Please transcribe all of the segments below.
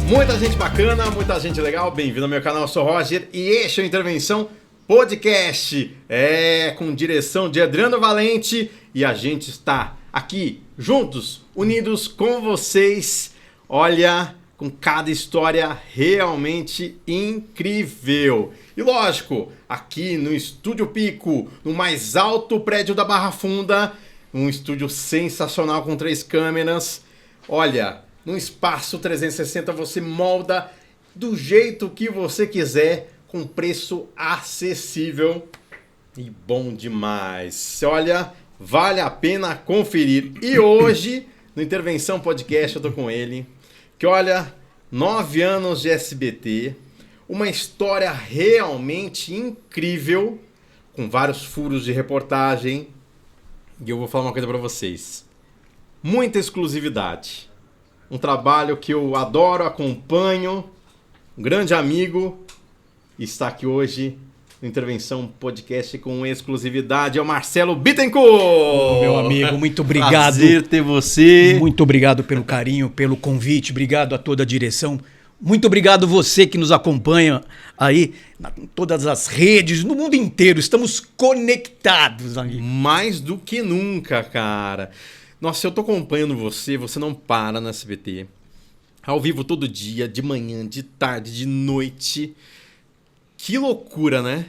Muita gente bacana, muita gente legal, bem-vindo ao meu canal, eu sou o Roger e este é o Intervenção Podcast, com direção de Adriano Valente e a gente está aqui juntos, unidos com vocês, olha, com cada história realmente incrível. E lógico, aqui no Estúdio Pico, no mais alto prédio da Barra Funda, um estúdio sensacional com 3 câmeras, olha... No espaço 360 você molda do jeito que você quiser, com preço acessível e bom demais. Olha, vale a pena conferir. E hoje, no Intervenção Podcast, eu tô com ele, que olha, 9 anos de SBT, uma história realmente incrível, com vários furos de reportagem. E eu vou falar uma coisa pra vocês. Muita exclusividade. Um trabalho que eu adoro, acompanho, um grande amigo, e está aqui hoje no Intervenção Podcast com exclusividade, é o Marcelo Bittencourt. Meu amigo, muito obrigado. Prazer ter você. Muito obrigado pelo carinho, pelo convite, obrigado a toda a direção. Muito obrigado você que nos acompanha aí em todas as redes, no mundo inteiro, estamos conectados ali. Mais do que nunca, cara. Nossa, eu tô acompanhando você, você não para na SBT. Ao vivo todo dia, de manhã, de tarde, de noite. Que loucura, né?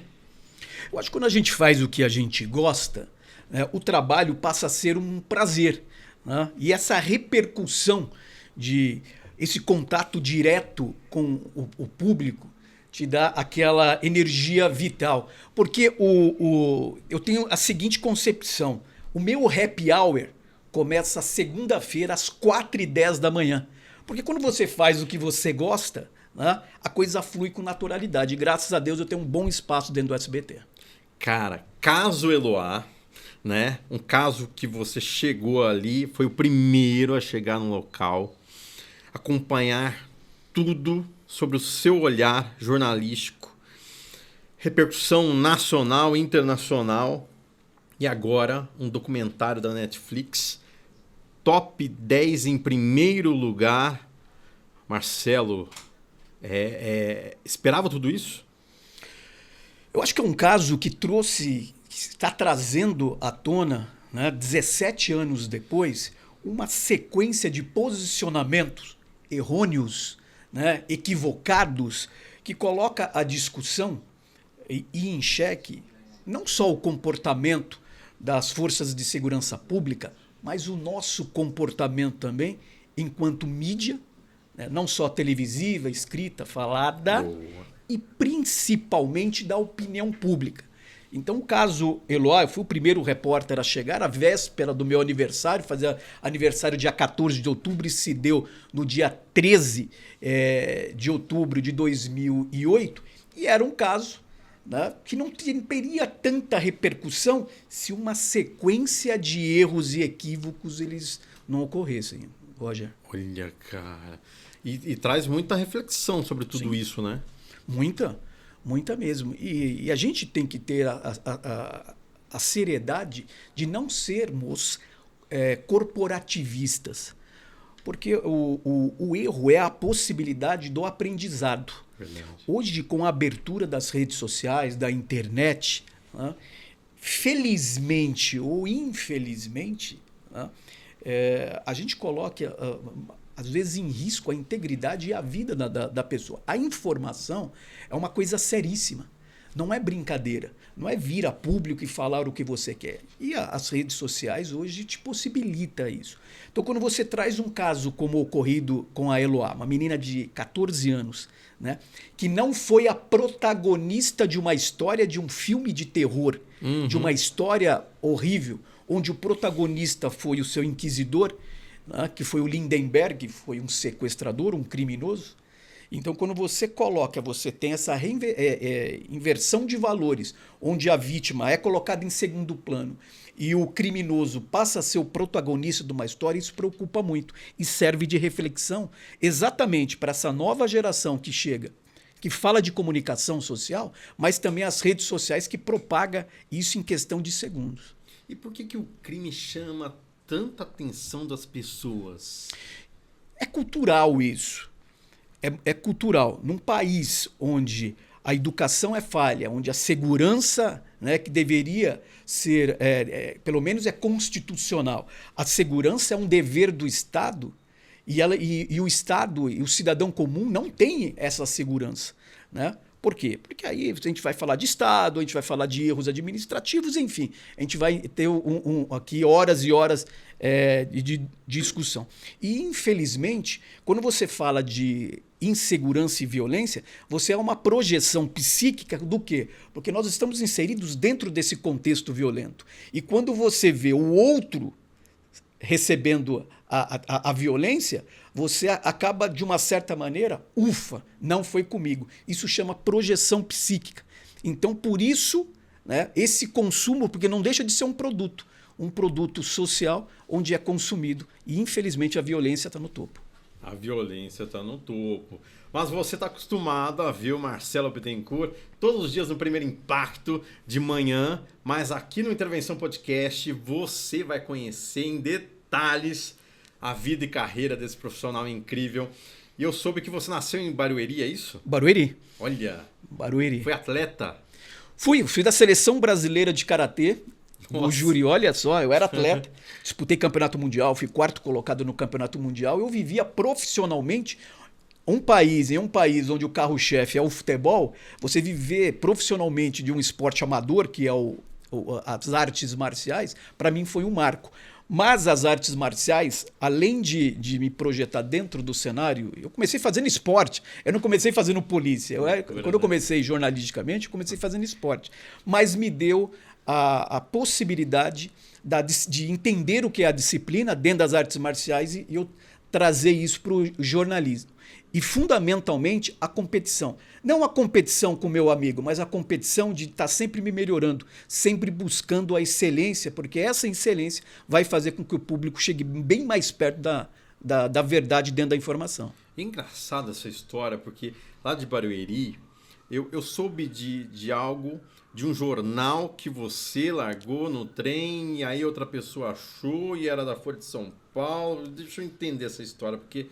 Eu acho que quando a gente faz o que a gente gosta, né, o trabalho passa a ser um prazer. Né? E essa repercussão de esse contato direto com o público te dá aquela energia vital. Porque eu tenho a seguinte concepção. O meu happy hour começa segunda-feira às 4h10 da manhã. Porque quando você faz o que você gosta, né, a coisa flui com naturalidade. E graças a Deus eu tenho um bom espaço dentro do SBT. Cara, caso Eloá, né? Um caso que você chegou ali, foi o primeiro a chegar no local, acompanhar tudo sobre o seu olhar jornalístico, repercussão nacional e internacional, e agora um documentário da Netflix, Top 10 em primeiro lugar. Marcelo, esperava tudo isso? Eu acho que é um caso que está trazendo à tona, né, 17 anos depois, uma sequência de posicionamentos errôneos, né, equivocados, que coloca a discussão e em xeque não só o comportamento das forças de segurança pública, mas o nosso comportamento também enquanto mídia, né, não só televisiva, escrita, falada, e principalmente da opinião pública. Então, o caso Eloá, eu fui o primeiro repórter a chegar à véspera do meu aniversário, fazer aniversário dia 14 de outubro, e se deu no dia 13 de outubro de 2008, e era um caso, né, que não teria tanta repercussão se uma sequência de erros e equívocos eles não ocorressem, Roger. Olha, cara. E traz muita reflexão sobre tudo. Sim. Isso, né? Muita mesmo. E a gente tem que ter a seriedade de não sermos corporativistas. Porque o erro é a possibilidade do aprendizado. Verdade. Hoje, com a abertura das redes sociais, da internet, né, felizmente ou infelizmente, né, a gente coloca, às vezes, em risco a integridade e a vida da pessoa. A informação é uma coisa seríssima. Não é brincadeira. Não é vir a público e falar o que você quer. E as redes sociais hoje te possibilita isso. Então, quando você traz um caso como o ocorrido com a Eloá, uma menina de 14 anos, né, que não foi a protagonista de uma história, de um filme de terror, de uma história horrível, onde o protagonista foi o seu inquisidor, né, que foi o Lindenberg, que foi um sequestrador, um criminoso. Então, quando você tem essa inversão de valores, onde a vítima é colocada em segundo plano e o criminoso passa a ser o protagonista de uma história, isso preocupa muito e serve de reflexão exatamente para essa nova geração que chega, que fala de comunicação social, mas também as redes sociais que propaga isso em questão de segundos. E por que o crime chama tanta atenção das pessoas? É cultural isso. é cultural. Num país onde a educação é falha, onde a segurança, né, que deveria ser, pelo menos é constitucional, a segurança é um dever do Estado e o Estado e o cidadão comum não tem essa segurança, né? Por quê? Porque aí a gente vai falar de Estado, a gente vai falar de erros administrativos, enfim, a gente vai ter aqui horas e horas de discussão. E, infelizmente, quando você fala de insegurança e violência, você é uma projeção psíquica do quê? Porque nós estamos inseridos dentro desse contexto violento. E quando você vê o outro recebendo a violência, você acaba, de uma certa maneira, ufa, não foi comigo. Isso chama projeção psíquica. Então, por isso, né, esse consumo, porque não deixa de ser um produto social onde é consumido. E, infelizmente, a violência está no topo. A violência está no topo. Mas você está acostumado a ver o Marcelo Bittencourt todos os dias no Primeiro Impacto de manhã, mas aqui no Intervenção Podcast você vai conhecer em detalhes a vida e carreira desse profissional incrível. E eu soube que você nasceu em Barueri, é isso? Barueri. Olha, Barueri. foi atleta? Fui da seleção brasileira de karatê. O júri, olha só, eu era atleta, disputei campeonato mundial, fui 4º colocado no campeonato mundial. Eu vivia profissionalmente em um país onde o carro-chefe é o futebol. Você viver profissionalmente de um esporte amador, que é as artes marciais, para mim foi um marco. Mas as artes marciais, além de me projetar dentro do cenário, eu comecei fazendo esporte. Eu não comecei fazendo polícia. Quando eu comecei jornalisticamente, eu comecei fazendo esporte. Mas me deu a possibilidade de entender o que é a disciplina dentro das artes marciais e eu trazer isso para o jornalismo. E, fundamentalmente, a competição. Não a competição com o meu amigo, mas a competição de estar sempre me melhorando, sempre buscando a excelência, porque essa excelência vai fazer com que o público chegue bem mais perto da verdade dentro da informação. É engraçada essa história, porque lá de Barueri, eu soube de algo, de um jornal que você largou no trem e aí outra pessoa achou e era da Folha de São Paulo. Deixa eu entender essa história, porque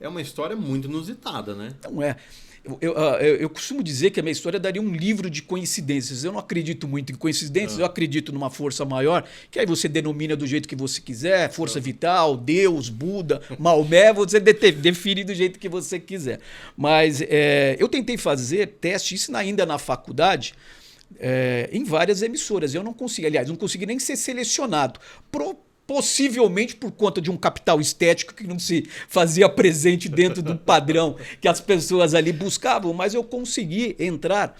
é uma história muito inusitada, né? Não é. Eu costumo dizer que a minha história daria um livro de coincidências. Eu não acredito muito em coincidências, eu acredito numa força maior, que aí você denomina do jeito que você quiser, força vital, Deus, Buda, Maomé, você define do jeito que você quiser. Mas eu tentei fazer teste, isso ainda na faculdade, em várias emissoras. Eu não consegui, aliás, não consegui nem ser selecionado. Possivelmente por conta de um capital estético que não se fazia presente dentro do padrão que as pessoas ali buscavam, mas eu consegui entrar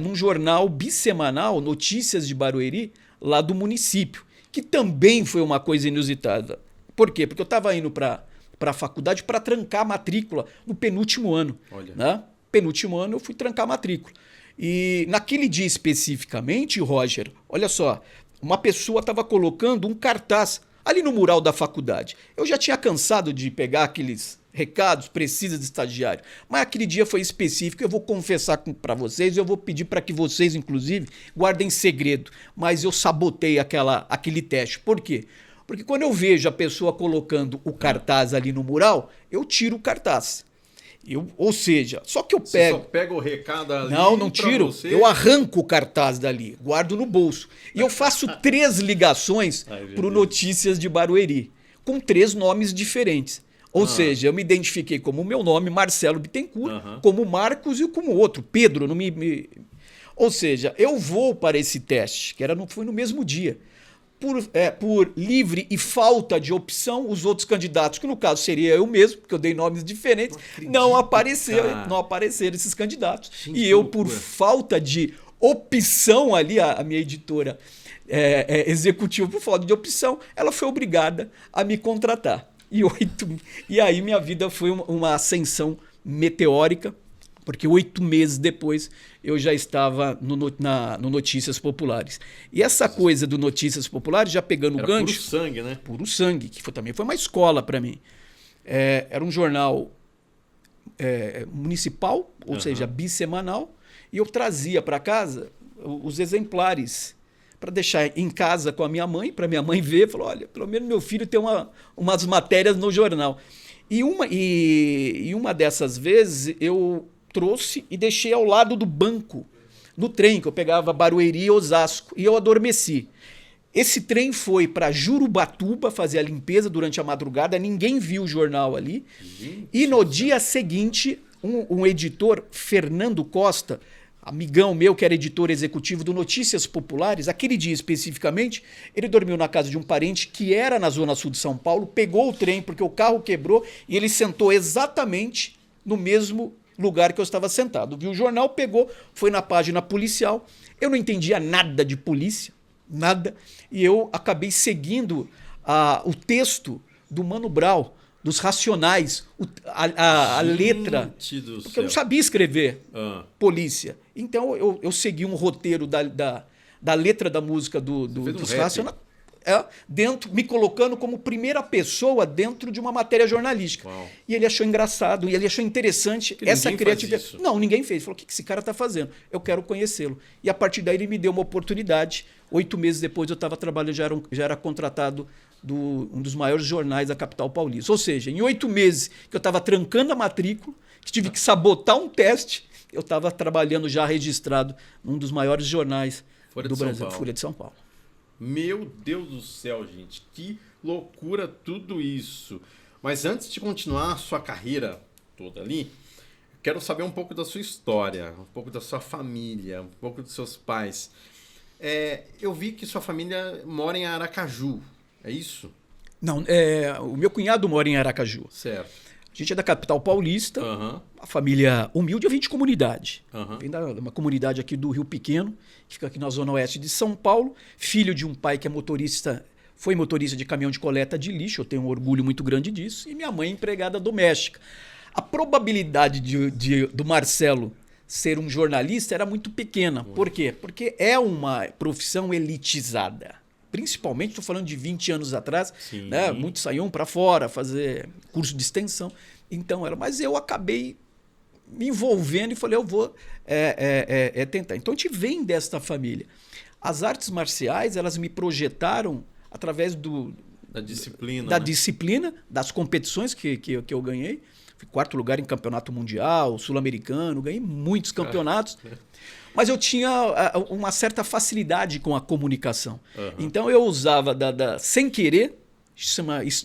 num jornal bissemanal, Notícias de Barueri, lá do município, que também foi uma coisa inusitada. Por quê? Porque eu estava indo para a faculdade para trancar a matrícula no penúltimo ano. Olha. Né? Penúltimo ano eu fui trancar a matrícula. E naquele dia especificamente, Roger, olha só, uma pessoa estava colocando um cartaz ali no mural da faculdade. Eu já tinha cansado de pegar aqueles recados, precisa de estagiário, mas aquele dia foi específico, eu vou confessar para vocês, eu vou pedir para que vocês, inclusive, guardem segredo, mas eu sabotei aquele teste. Por quê? Porque quando eu vejo a pessoa colocando o cartaz ali no mural, eu tiro o cartaz. Ou seja, só que eu pego... Você só pega o recado ali? Não tiro. Você... Eu arranco o cartaz dali, guardo no bolso. E eu faço 3 ligações para o Notícias de Barueri, com 3 nomes diferentes. Ou seja, eu me identifiquei como o meu nome, Marcelo Bittencourt, como Marcos e como outro, Pedro. Ou seja, eu vou para esse teste, que foi no mesmo dia. Por livre e falta de opção, os outros candidatos, que no caso seria eu mesmo, porque eu dei nomes diferentes, não apareceram esses candidatos. Gente, e eu, por falta de opção ali, a minha editora executiva, por falta de opção, ela foi obrigada a me contratar. E aí minha vida foi uma ascensão meteórica, porque 8 meses depois eu já estava no Notícias Populares. E essa coisa do Notícias Populares, já pegando o gancho... Puro sangue, né? Puro sangue, que também foi uma escola para mim. Era um jornal municipal, ou seja, bissemanal, e eu trazia para casa os exemplares para deixar em casa com a minha mãe, para minha mãe ver, falou, olha, pelo menos meu filho tem umas matérias no jornal. E uma dessas vezes eu trouxe e deixei ao lado do banco, no trem, que eu pegava Barueri e Osasco, e eu adormeci. Esse trem foi para Jurubatuba fazer a limpeza durante a madrugada, ninguém viu o jornal ali. E no dia seguinte, um editor, Fernando Costa, amigão meu, que era editor executivo do Notícias Populares, aquele dia especificamente, ele dormiu na casa de um parente que era na Zona Sul de São Paulo, pegou o trem porque o carro quebrou e ele sentou exatamente no mesmo lugar que eu estava sentado. Viu o jornal, pegou, foi na página policial. Eu não entendia nada de polícia, nada, e eu acabei seguindo o texto do Mano Brown, dos Racionais, a letra, porque eu não sabia escrever polícia. Então eu segui um roteiro da letra da música dos Racionais, me colocando como primeira pessoa dentro de uma matéria jornalística. Uau. E ele achou engraçado, e ele achou interessante essa criatividade. Não, ninguém fez. Falou, o que esse cara está fazendo? Eu quero conhecê-lo. E a partir daí ele me deu uma oportunidade. 8 meses depois eu estava trabalhando, já era contratado um dos maiores jornais da capital paulista. Ou seja, em 8 meses que eu estava trancando a matrícula, que tive que sabotar um teste, eu estava trabalhando já registrado num dos maiores jornais do Brasil, Folha de São Paulo. Meu Deus do céu, gente, que loucura tudo isso. Mas antes de continuar a sua carreira toda ali, quero saber um pouco da sua história, um pouco da sua família, um pouco dos seus pais. Eu vi que sua família mora em Aracaju, é isso? Não, o meu cunhado mora em Aracaju. Certo. A gente é da capital paulista, uma família humilde, eu vim de comunidade. Vim de uma comunidade aqui do Rio Pequeno, que fica aqui na zona oeste de São Paulo, filho de um pai que é motorista, foi motorista de caminhão de coleta de lixo, eu tenho um orgulho muito grande disso, e minha mãe empregada doméstica. A probabilidade do Marcelo ser um jornalista era muito pequena. Por quê? Porque é uma profissão elitizada. Principalmente, estou falando de 20 anos atrás, né? Muitos saíam para fora fazer curso de extensão. Então, mas eu acabei me envolvendo e falei, eu vou tentar. Então, a gente vem desta família. As artes marciais, elas me projetaram através da disciplina, das competições que eu ganhei. Fui 4º lugar em campeonato mundial, sul-americano, ganhei muitos campeonatos. Mas eu tinha uma certa facilidade com a comunicação. Então eu usava, sem querer,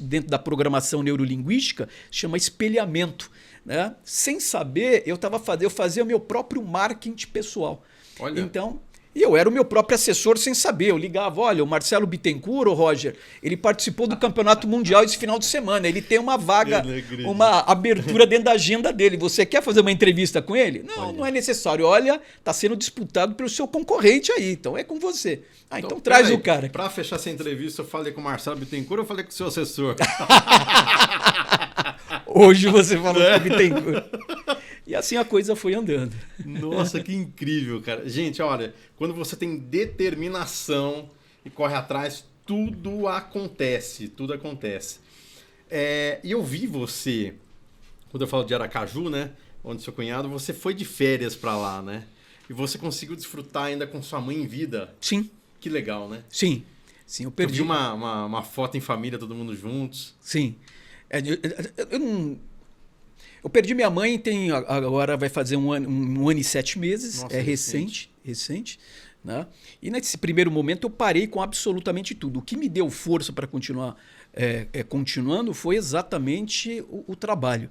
dentro da programação neurolinguística, chama espelhamento. Né? Sem saber, eu fazia o meu próprio marketing pessoal. Olha. Então, e eu era o meu próprio assessor sem saber. Eu ligava, olha, o Marcelo Bittencourt, o Roger, ele participou do Campeonato Mundial esse final de semana. Ele tem uma vaga, uma abertura dentro da agenda dele. Você quer fazer uma entrevista com ele? Não, não é necessário. Olha, está sendo disputado pelo seu concorrente aí, então é com você. Então traz o cara. Para fechar essa entrevista, eu falei com o Marcelo Bittencourt ou eu falei com o seu assessor? Hoje você falou com o Bittencourt. E assim a coisa foi andando. Nossa, que incrível, cara. Gente, olha, quando você tem determinação e corre atrás, tudo acontece, tudo acontece. E eu vi você, quando eu falo de Aracaju, né, onde seu cunhado, você foi de férias para lá, né? E você conseguiu desfrutar ainda com sua mãe em vida. Sim. Que legal, né? Sim, eu perdi. Eu vi uma foto em família, todo mundo juntos. Sim. Eu perdi minha mãe, agora vai fazer um ano e 7 meses. Nossa, é recente. Né? E nesse primeiro momento eu parei com absolutamente tudo. O que me deu força para continuar continuando foi exatamente o trabalho.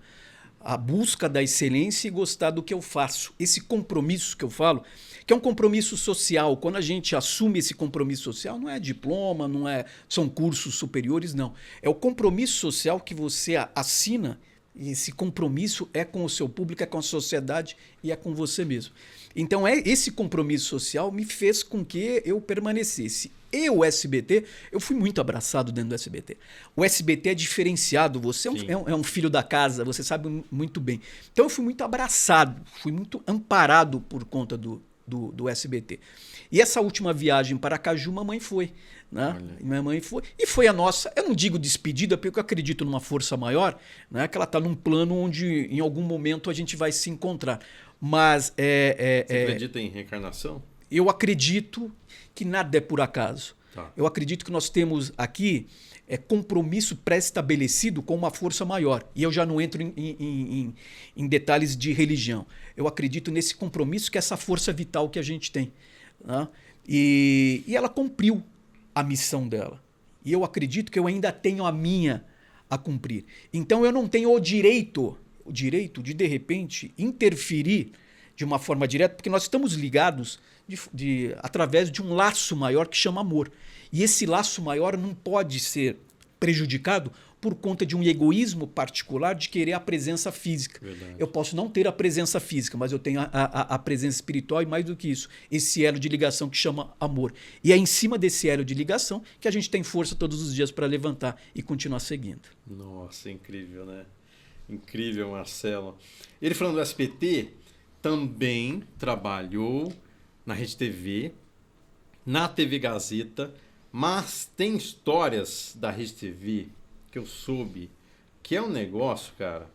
A busca da excelência e gostar do que eu faço. Esse compromisso que eu falo, que é um compromisso social. Quando a gente assume esse compromisso social, não é diploma, são cursos superiores, não. É o compromisso social que você assina. E esse compromisso é com o seu público, é com a sociedade e é com você mesmo. Então, esse compromisso social me fez com que eu permanecesse. E o SBT, eu fui muito abraçado dentro do SBT. O SBT é diferenciado, você é um filho da casa, você sabe muito bem. Então, eu fui muito abraçado, fui muito amparado por conta do SBT. E essa última viagem para Aracaju, mamãe foi. Né? Minha mãe foi. E foi a nossa, eu não digo despedida, porque eu acredito numa força maior, né? Que ela está num plano onde em algum momento a gente vai se encontrar. Mas Você acredita em reencarnação? eu acredito que nada é por acaso. Tá. Eu acredito que nós temos aqui compromisso pré-estabelecido com uma força maior. E eu já não entro em detalhes de religião. Eu acredito nesse compromisso que é essa força vital que a gente tem. Né? E ela cumpriu a missão dela. E eu acredito que eu ainda tenho a minha a cumprir. Então eu não tenho o direito de repente, interferir de uma forma direta, porque nós estamos ligados através de um laço maior que chama amor. E esse laço maior não pode ser prejudicado por conta de um egoísmo particular de querer a presença física. Verdade. Eu posso não ter a presença física, mas eu tenho a presença espiritual e mais do que isso, esse elo de ligação que chama amor. E é em cima desse elo de ligação que a gente tem força todos os dias para levantar e continuar seguindo. Nossa, incrível, né? Incrível, Marcelo. Ele falando do SBT, também trabalhou na Rede TV, na TV Gazeta, mas tem histórias da Rede TV que eu soube que é um negócio, cara,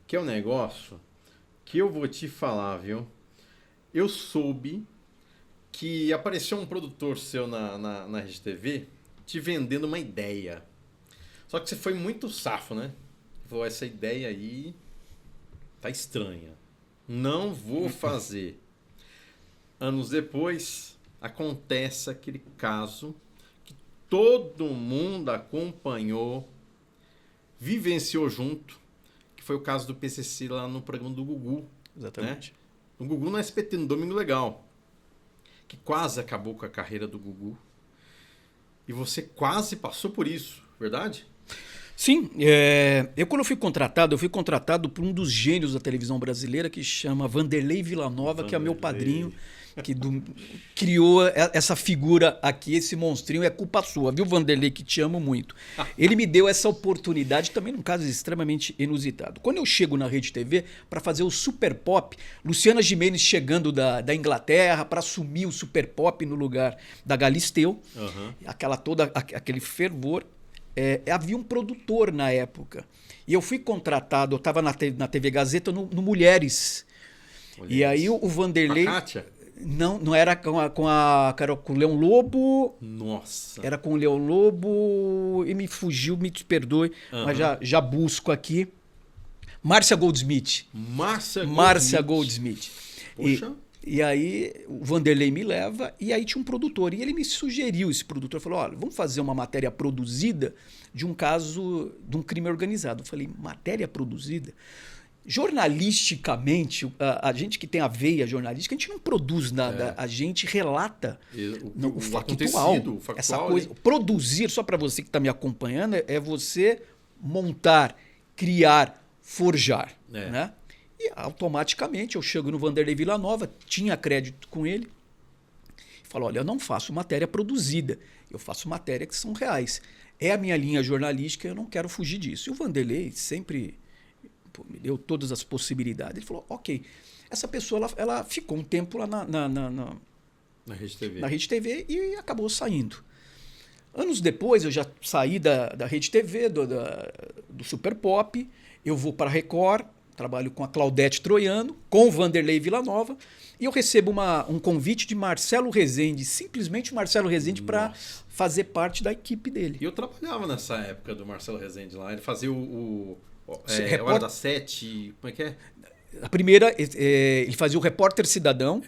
que é um negócio que eu vou te falar, viu? Eu soube que apareceu um produtor seu na Rede TV te vendendo uma ideia. Só que você foi muito safo, né? Falou, essa ideia aí tá estranha. Não vou fazer. Anos depois, acontece aquele caso que todo mundo acompanhou, vivenciou junto, que foi o caso do PCC lá no programa do Gugu. Exatamente. Né? No Gugu no SBT, no Domingo Legal. Que quase acabou com a carreira do Gugu. E você quase passou por isso, verdade? Sim, quando eu fui contratado por um dos gênios da televisão brasileira que chama Vanderlei Villanova, que é meu padrinho, que criou essa figura aqui, esse monstrinho. É culpa sua, viu, Vanderlei, que te amo muito. Ele me deu essa oportunidade, também num caso extremamente inusitado. Quando eu chego na Rede TV para fazer o Super Pop, Luciana Gimenez chegando da Inglaterra para assumir o Super Pop no lugar da Galisteu, aquele fervor. Havia um produtor na época. E eu fui contratado, eu estava na TV Gazeta no Mulheres. E aí o Vanderlei... Com a Kátia? Não era com o Leão Lobo. Nossa. Era com o Leão Lobo e me fugiu, me perdoe, mas já busco aqui. Márcia Goldsmith. Márcia Goldsmith. Poxa. E aí o Vanderlei me leva e aí tinha um produtor. E ele me sugeriu, esse produtor falou, olha, vamos fazer uma matéria produzida de um caso, de um crime organizado. Eu falei, matéria produzida? Jornalisticamente, a gente que tem a veia jornalística, a gente não produz nada, a gente relata o factual. Essa coisa. Produzir, só para você que está me acompanhando, é você montar, criar, forjar. Né? E automaticamente eu chego no Vanderlei Villanova, tinha crédito com ele, e falo, olha, eu não faço matéria produzida, eu faço matéria que são reais. É a minha linha jornalística, eu não quero fugir disso. E o Vanderlei sempre me deu todas as possibilidades. Ele falou, ok, essa pessoa ela ficou um tempo lá na Rede TV. Na Rede TV e acabou saindo. Anos depois, eu já saí da Rede TV, do Super Pop, eu vou para a Record, trabalho com a Claudete Troiano, com o Vanderlei Villanova, e eu recebo um convite de Marcelo Rezende, simplesmente Marcelo Rezende, para fazer parte da equipe dele. E eu trabalhava nessa época do Marcelo Rezende lá, ele fazia Hora das 7, como é que é? A primeira, ele fazia o Repórter Cidadão,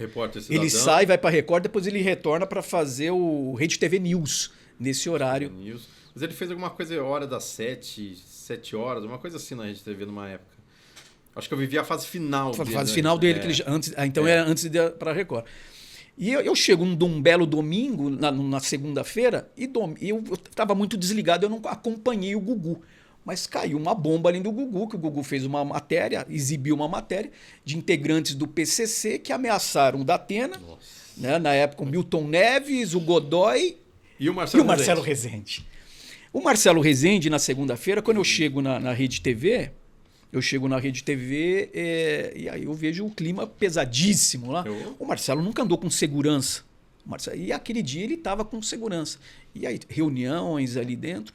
ele sai, vai para a Record, depois ele retorna para fazer o Rede TV News, nesse horário. Mas ele fez alguma coisa Hora das 7 horas, uma coisa assim na Rede TV numa época. Acho que eu vivi a fase final dele. A fase final dele, que ele, era antes de ir para a Record. E eu chego num belo domingo, na segunda-feira, e eu estava muito desligado, eu não acompanhei o Gugu. Mas caiu uma bomba ali do Gugu, que o Gugu fez uma matéria, exibiu uma matéria de integrantes do PCC que ameaçaram o Datena, né, na época o Milton Neves, o Godoy e o Marcelo Rezende. O Marcelo Rezende, na segunda-feira, quando eu chego na Rede TV... e aí eu vejo um clima pesadíssimo lá. O Marcelo nunca andou com segurança. E aquele dia ele estava com segurança. E aí reuniões ali dentro.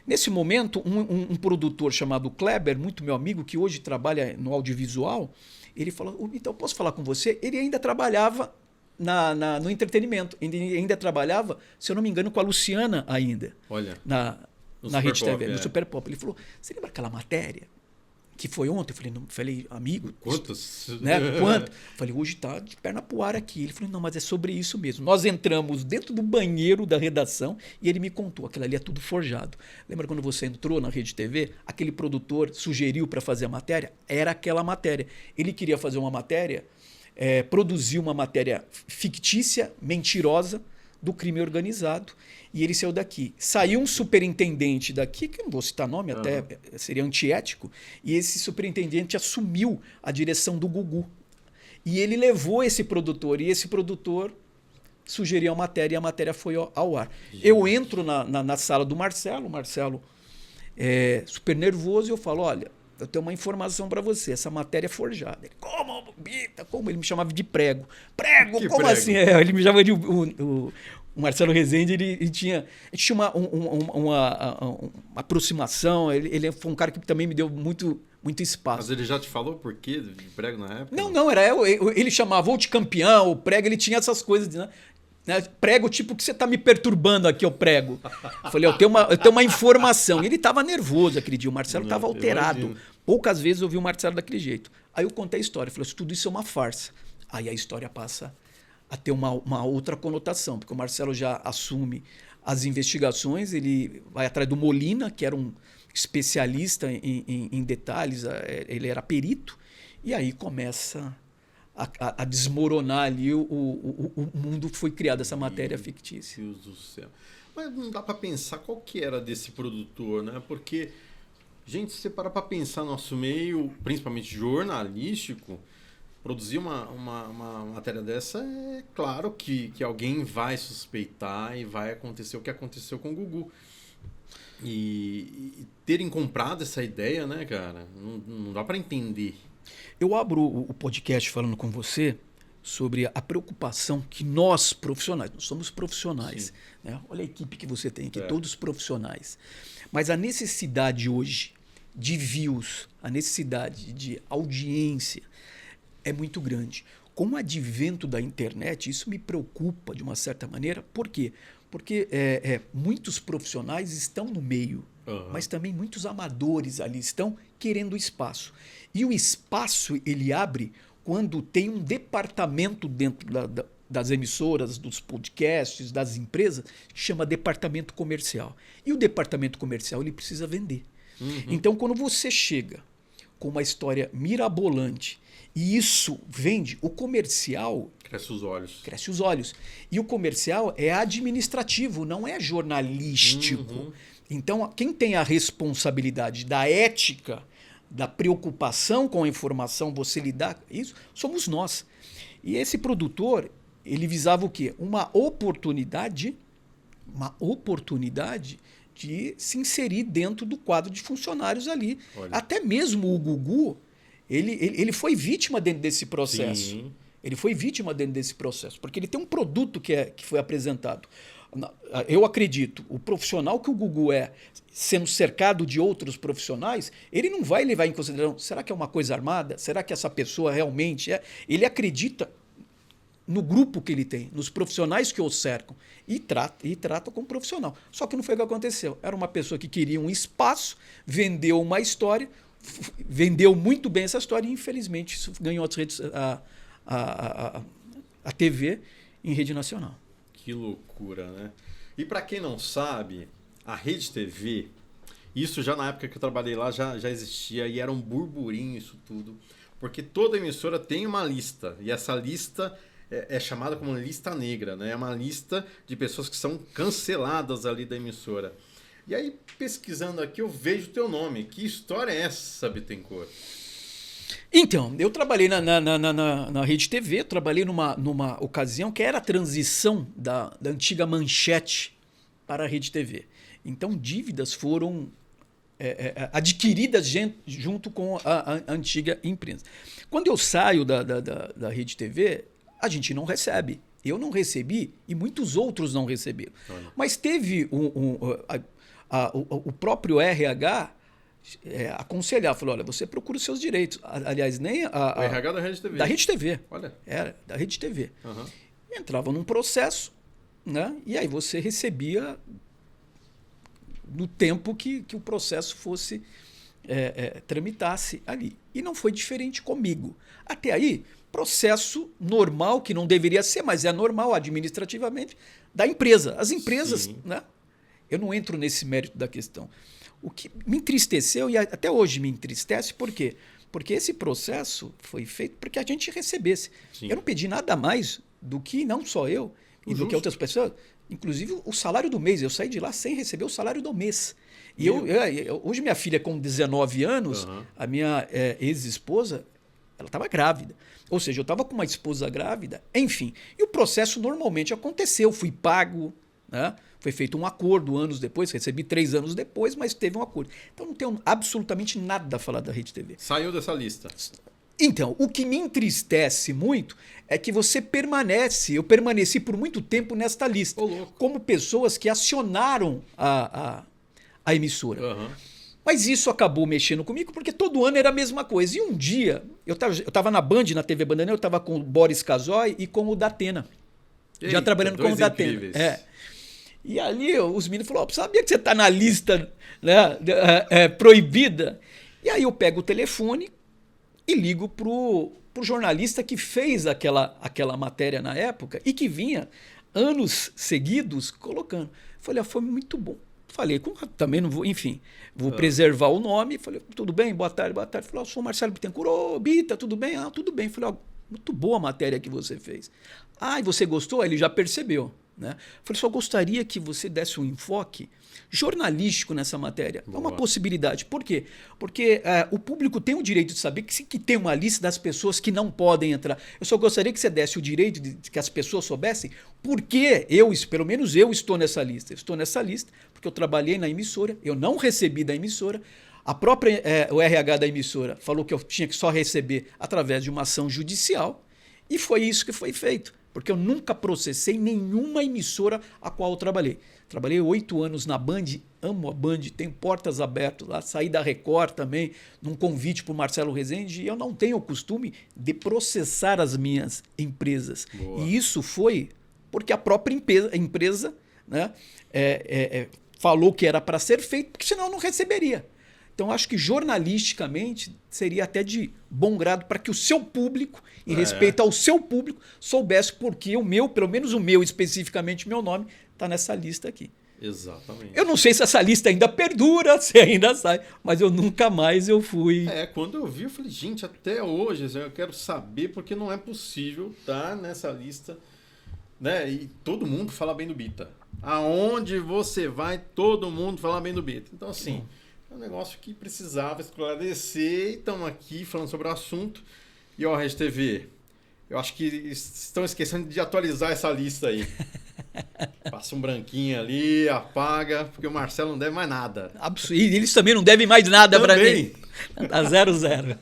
Nesse momento, um produtor chamado Kleber, muito meu amigo, que hoje trabalha no audiovisual, ele falou, então posso falar com você? Ele ainda trabalhava no entretenimento. Ainda trabalhava, se eu não me engano, com a Luciana ainda. Olha. Na Rede TV, no Super Pop. Ele falou, você lembra aquela matéria que foi ontem? Eu falei, amigo... Quantos? Né? Quanto? Falei, hoje tá de perna pro ar aqui. Ele falou, não, mas é sobre isso mesmo. Nós entramos dentro do banheiro da redação e ele me contou, aquilo ali é tudo forjado. Lembra quando você entrou na Rede TV? Aquele produtor sugeriu para fazer a matéria? Era aquela matéria. Ele queria fazer uma matéria, produzir uma matéria fictícia, mentirosa, do crime organizado. E ele saiu daqui. Saiu um superintendente daqui, que eu não vou citar nome, até seria antiético, e esse superintendente assumiu a direção do Gugu. E ele levou esse produtor, e esse produtor sugeriu a matéria, e a matéria foi ao ar. Gente. Eu entro na sala do Marcelo, o Marcelo é super nervoso, e eu falo, olha, eu tenho uma informação para você, essa matéria é forjada. Ele, como, Bita? Como? Ele me chamava de prego. Prego? Como prego? Assim? Ele me chamava de... O Marcelo Rezende, ele tinha uma aproximação, ele foi um cara que também me deu muito espaço. Mas ele já te falou por quê de prego na época? Não, era ele chamava ou de campeão, o prego, ele tinha essas coisas, né? Prego, tipo, que você tá me perturbando aqui, eu prego. Eu falei, eu tenho uma informação. E ele tava nervoso aquele dia, o Marcelo tava alterado. Imagino. Poucas vezes eu vi o Marcelo daquele jeito. Aí eu contei a história, falei, tudo isso é uma farsa. Aí a história passa a ter uma outra conotação, porque o Marcelo já assume as investigações, ele vai atrás do Molina, que era um especialista em detalhes, ele era perito, e aí começa a desmoronar ali o mundo que foi criado, essa matéria fictícia. Meu Deus do céu. Mas não dá para pensar qual que era desse produtor, né? Porque, gente, se você parar para pensar no nosso meio, principalmente jornalístico, produzir uma matéria dessa, é claro que alguém vai suspeitar e vai acontecer o que aconteceu com o Gugu. E terem comprado essa ideia, né, cara? Não dá para entender. Eu abro o podcast falando com você sobre a preocupação que nós somos profissionais. Né? Olha a equipe que você tem aqui, todos profissionais. Mas a necessidade hoje de views, a necessidade de audiência, é muito grande. Com o advento da internet, isso me preocupa de uma certa maneira. Por quê? Porque muitos profissionais estão no meio, mas também muitos amadores ali estão querendo espaço. E o espaço ele abre quando tem um departamento dentro das emissoras, dos podcasts, das empresas, que chama departamento comercial. E o departamento comercial ele precisa vender. Então, quando você chega com uma história mirabolante, e isso vende, o comercial... Cresce os olhos. Cresce os olhos. E o comercial é administrativo, não é jornalístico. Então, quem tem a responsabilidade da ética, da preocupação com a informação, você lidar com isso, somos nós. E esse produtor, ele visava o quê? Uma oportunidade de se inserir dentro do quadro de funcionários ali. Olha. Até mesmo o Gugu... Ele foi vítima dentro desse processo. Sim. Ele foi vítima dentro desse processo, porque ele tem um produto que foi apresentado. Eu acredito, o profissional que o Gugu é, sendo cercado de outros profissionais, ele não vai levar em consideração, será que é uma coisa armada? Será que essa pessoa realmente é? Ele acredita no grupo que ele tem, nos profissionais que o cercam, e trata como profissional. Só que não foi o que aconteceu. Era uma pessoa que queria um espaço, vendeu uma história, vendeu muito bem essa história e, infelizmente, isso ganhou as redes, a TV em rede nacional. Que loucura, né? E para quem não sabe, a Rede TV, isso já na época que eu trabalhei lá já existia e era um burburinho isso tudo, porque toda emissora tem uma lista e essa lista é chamada como lista negra, né? É uma lista de pessoas que são canceladas ali da emissora. E aí, pesquisando aqui, eu vejo o teu nome. Que história é essa, Bittencourt? Então, eu trabalhei na Rede TV, trabalhei numa ocasião que era a transição da antiga Manchete para a Rede TV. Então, dívidas foram adquiridas junto com a antiga imprensa. Quando eu saio da Rede TV, a gente não recebe. Eu não recebi e muitos outros não receberam. Olha. Mas teve o próprio RH aconselhar, falou, olha, você procura os seus direitos. Aliás, nem o RH da Rede TV. Da Rede TV. Olha. Era, da Rede TV. entrava num processo, né? E aí você recebia no tempo que o processo fosse tramitasse ali. E não foi diferente comigo. Até aí, processo normal, que não deveria ser, mas é normal administrativamente, da empresa. As empresas, né? Eu não entro nesse mérito da questão. O que me entristeceu, e até hoje me entristece, por quê? Porque esse processo foi feito para que a gente recebesse. Sim. Eu não pedi nada mais do que, não só eu, e do que outras pessoas, inclusive o salário do mês. Eu saí de lá sem receber o salário do mês. E hoje minha filha com 19 anos, a minha ex-esposa, ela estava grávida. Ou seja, eu estava com uma esposa grávida, enfim. E o processo normalmente aconteceu, fui pago, né? Foi feito um acordo anos depois, recebi 3 anos depois, mas teve um acordo. Então não tenho absolutamente nada a falar da Rede TV. Saiu dessa lista. Então, o que me entristece muito é que eu permaneci por muito tempo nesta lista, como pessoas que acionaram a emissora. Mas isso acabou mexendo comigo, porque todo ano era a mesma coisa. E um dia, eu estava na Band, na TV Bandaneira, eu estava com o Boris Casoy e com o Datena. Já trabalhando com o Datena. E ali os meninos falaram, sabia que você está na lista, né, proibida? E aí eu pego o telefone e ligo pro jornalista que fez aquela matéria na época e que vinha anos seguidos colocando. Falei, foi muito bom. Falei, também não vou, enfim, vou preservar o nome. Falei, tudo bem? Boa tarde, boa tarde. Falei, eu sou o Marcelo Bittencourt. Ô, Bita, tudo bem? Ah, tudo bem. Falei, muito boa a matéria que você fez. Ah, e você gostou? Ele já percebeu, né? Falei, só gostaria que você desse um enfoque jornalístico nessa matéria. Boa. É uma possibilidade. Por quê? Porque o público tem o direito de saber que tem uma lista das pessoas que não podem entrar. Eu só gostaria que você desse o direito de que as pessoas soubessem por que pelo menos eu estou nessa lista. Eu estou nessa lista porque eu trabalhei na emissora, eu não recebi da emissora. A própria, o RH da emissora falou que eu tinha que só receber através de uma ação judicial e foi isso que foi feito. Porque eu nunca processei nenhuma emissora a qual eu trabalhei. Trabalhei 8 anos na Band, amo a Band, tenho portas abertas lá, saí da Record também, num convite para o Marcelo Rezende, e eu não tenho o costume de processar as minhas empresas. Boa. E isso foi porque a própria empresa, né, falou que era para ser feito, porque senão eu não receberia. Então, acho que jornalisticamente seria até de bom grado para que o seu público, em respeito ao seu público, soubesse porque pelo menos o meu, especificamente meu nome, está nessa lista aqui. Exatamente. Eu não sei se essa lista ainda perdura, se ainda sai, mas eu nunca mais fui... Quando eu vi, eu falei, gente, até hoje eu quero saber porque não é possível estar nessa lista, né? E todo mundo fala bem do Bita. Aonde você vai, todo mundo fala bem do Bita. Então, assim... É um negócio que precisava esclarecer e estamos aqui falando sobre o assunto. E ó, Rede TV, eu acho que estão esquecendo de atualizar essa lista aí. Passa um branquinho ali, apaga, porque o Marcelo não deve mais nada. E eles também não devem mais nada para mim. Tá 0-0.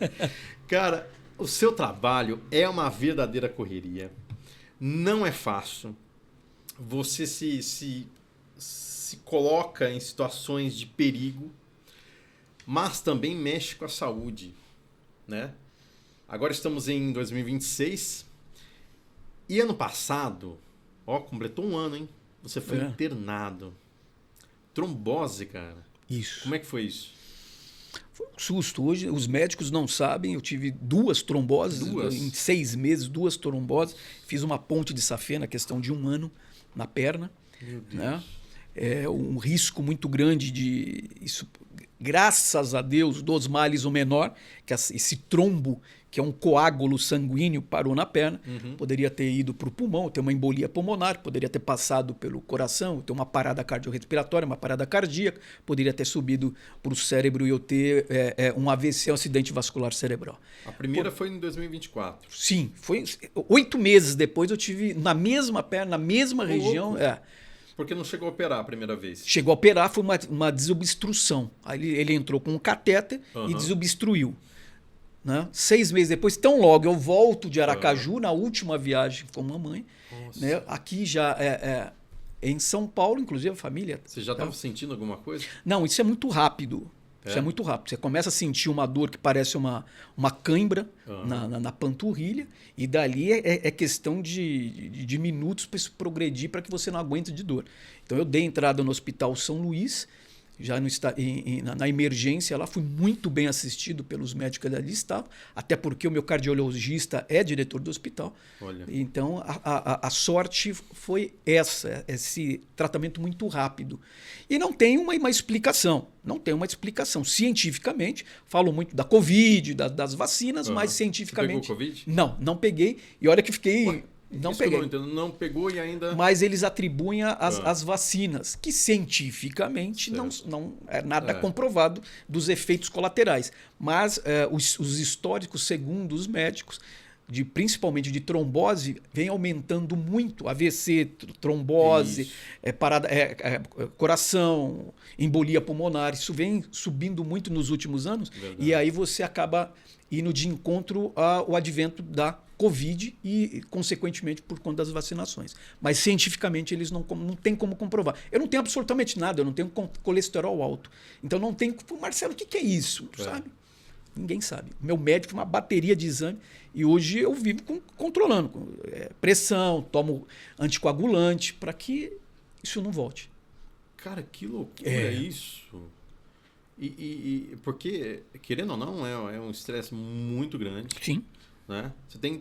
Cara, o seu trabalho é uma verdadeira correria. Não é fácil. Você se coloca em situações de perigo, mas também mexe com a saúde, né? Agora estamos em 2026 e ano passado, completou um ano, hein? Você foi internado. Trombose, cara. Isso. Como é que foi isso? Foi um susto. Hoje os médicos não sabem, eu tive 2 tromboses. Em 6 meses, 2 tromboses. Fiz uma ponte de safena, na questão de 1 ano, na perna. Meu Deus. Né? É um risco muito grande de... Isso, graças a Deus, dos males o menor, que esse trombo, que é um coágulo sanguíneo, parou na perna. Poderia ter ido para o pulmão, ter uma embolia pulmonar, poderia ter passado pelo coração, ter uma parada cardiorrespiratória, uma parada cardíaca, poderia ter subido para o cérebro e eu ter um AVC, um acidente vascular cerebral. A primeira foi em 2024. Sim, foi 8 meses depois eu tive na mesma perna, na mesma região. Porque não chegou a operar a primeira vez? Chegou a operar, foi uma desobstrução. Aí ele entrou com um catéter e desobstruiu. Né? 6 meses depois, tão logo eu volto de Aracaju, na última viagem com a mamãe. Né? Aqui já em São Paulo, inclusive a família... Você já estava sentindo alguma coisa? Não, isso é muito rápido. Isso é muito rápido. Você começa a sentir uma dor que parece uma cãibra na panturrilha, e dali é questão de minutos para isso progredir, para que você não aguente de dor. Então eu dei entrada no Hospital São Luís, já na emergência lá, fui muito bem assistido pelos médicos que ali estavam, até porque o meu cardiologista é diretor do hospital. Olha. Então a sorte foi esse tratamento muito rápido. E não tem uma explicação, cientificamente. Falo muito da Covid, das vacinas, mas cientificamente... Você pegou Covid? Não peguei. E olha que fiquei... Ué? Não Isso peguei. eu não entendo. Não pegou e ainda... Mas eles atribuem as vacinas, que cientificamente não é nada comprovado dos efeitos colaterais. Mas os históricos, segundo os médicos, principalmente de trombose, vem aumentando muito. AVC, trombose, coração, embolia pulmonar. Isso vem subindo muito nos últimos anos. Verdade. E aí você acaba indo de encontro ao advento da Covid e, consequentemente, por conta das vacinações. Mas, cientificamente, eles não têm como comprovar. Eu não tenho absolutamente nada, eu não tenho colesterol alto. Então, não tem... Marcelo, o que é isso? Sabe? Ninguém sabe. Meu médico, uma bateria de exame, e hoje eu vivo controlando pressão, tomo anticoagulante, para que isso não volte. Cara, que loucura isso. Porque, querendo ou não, é um estresse muito grande. Sim. Né? Você tem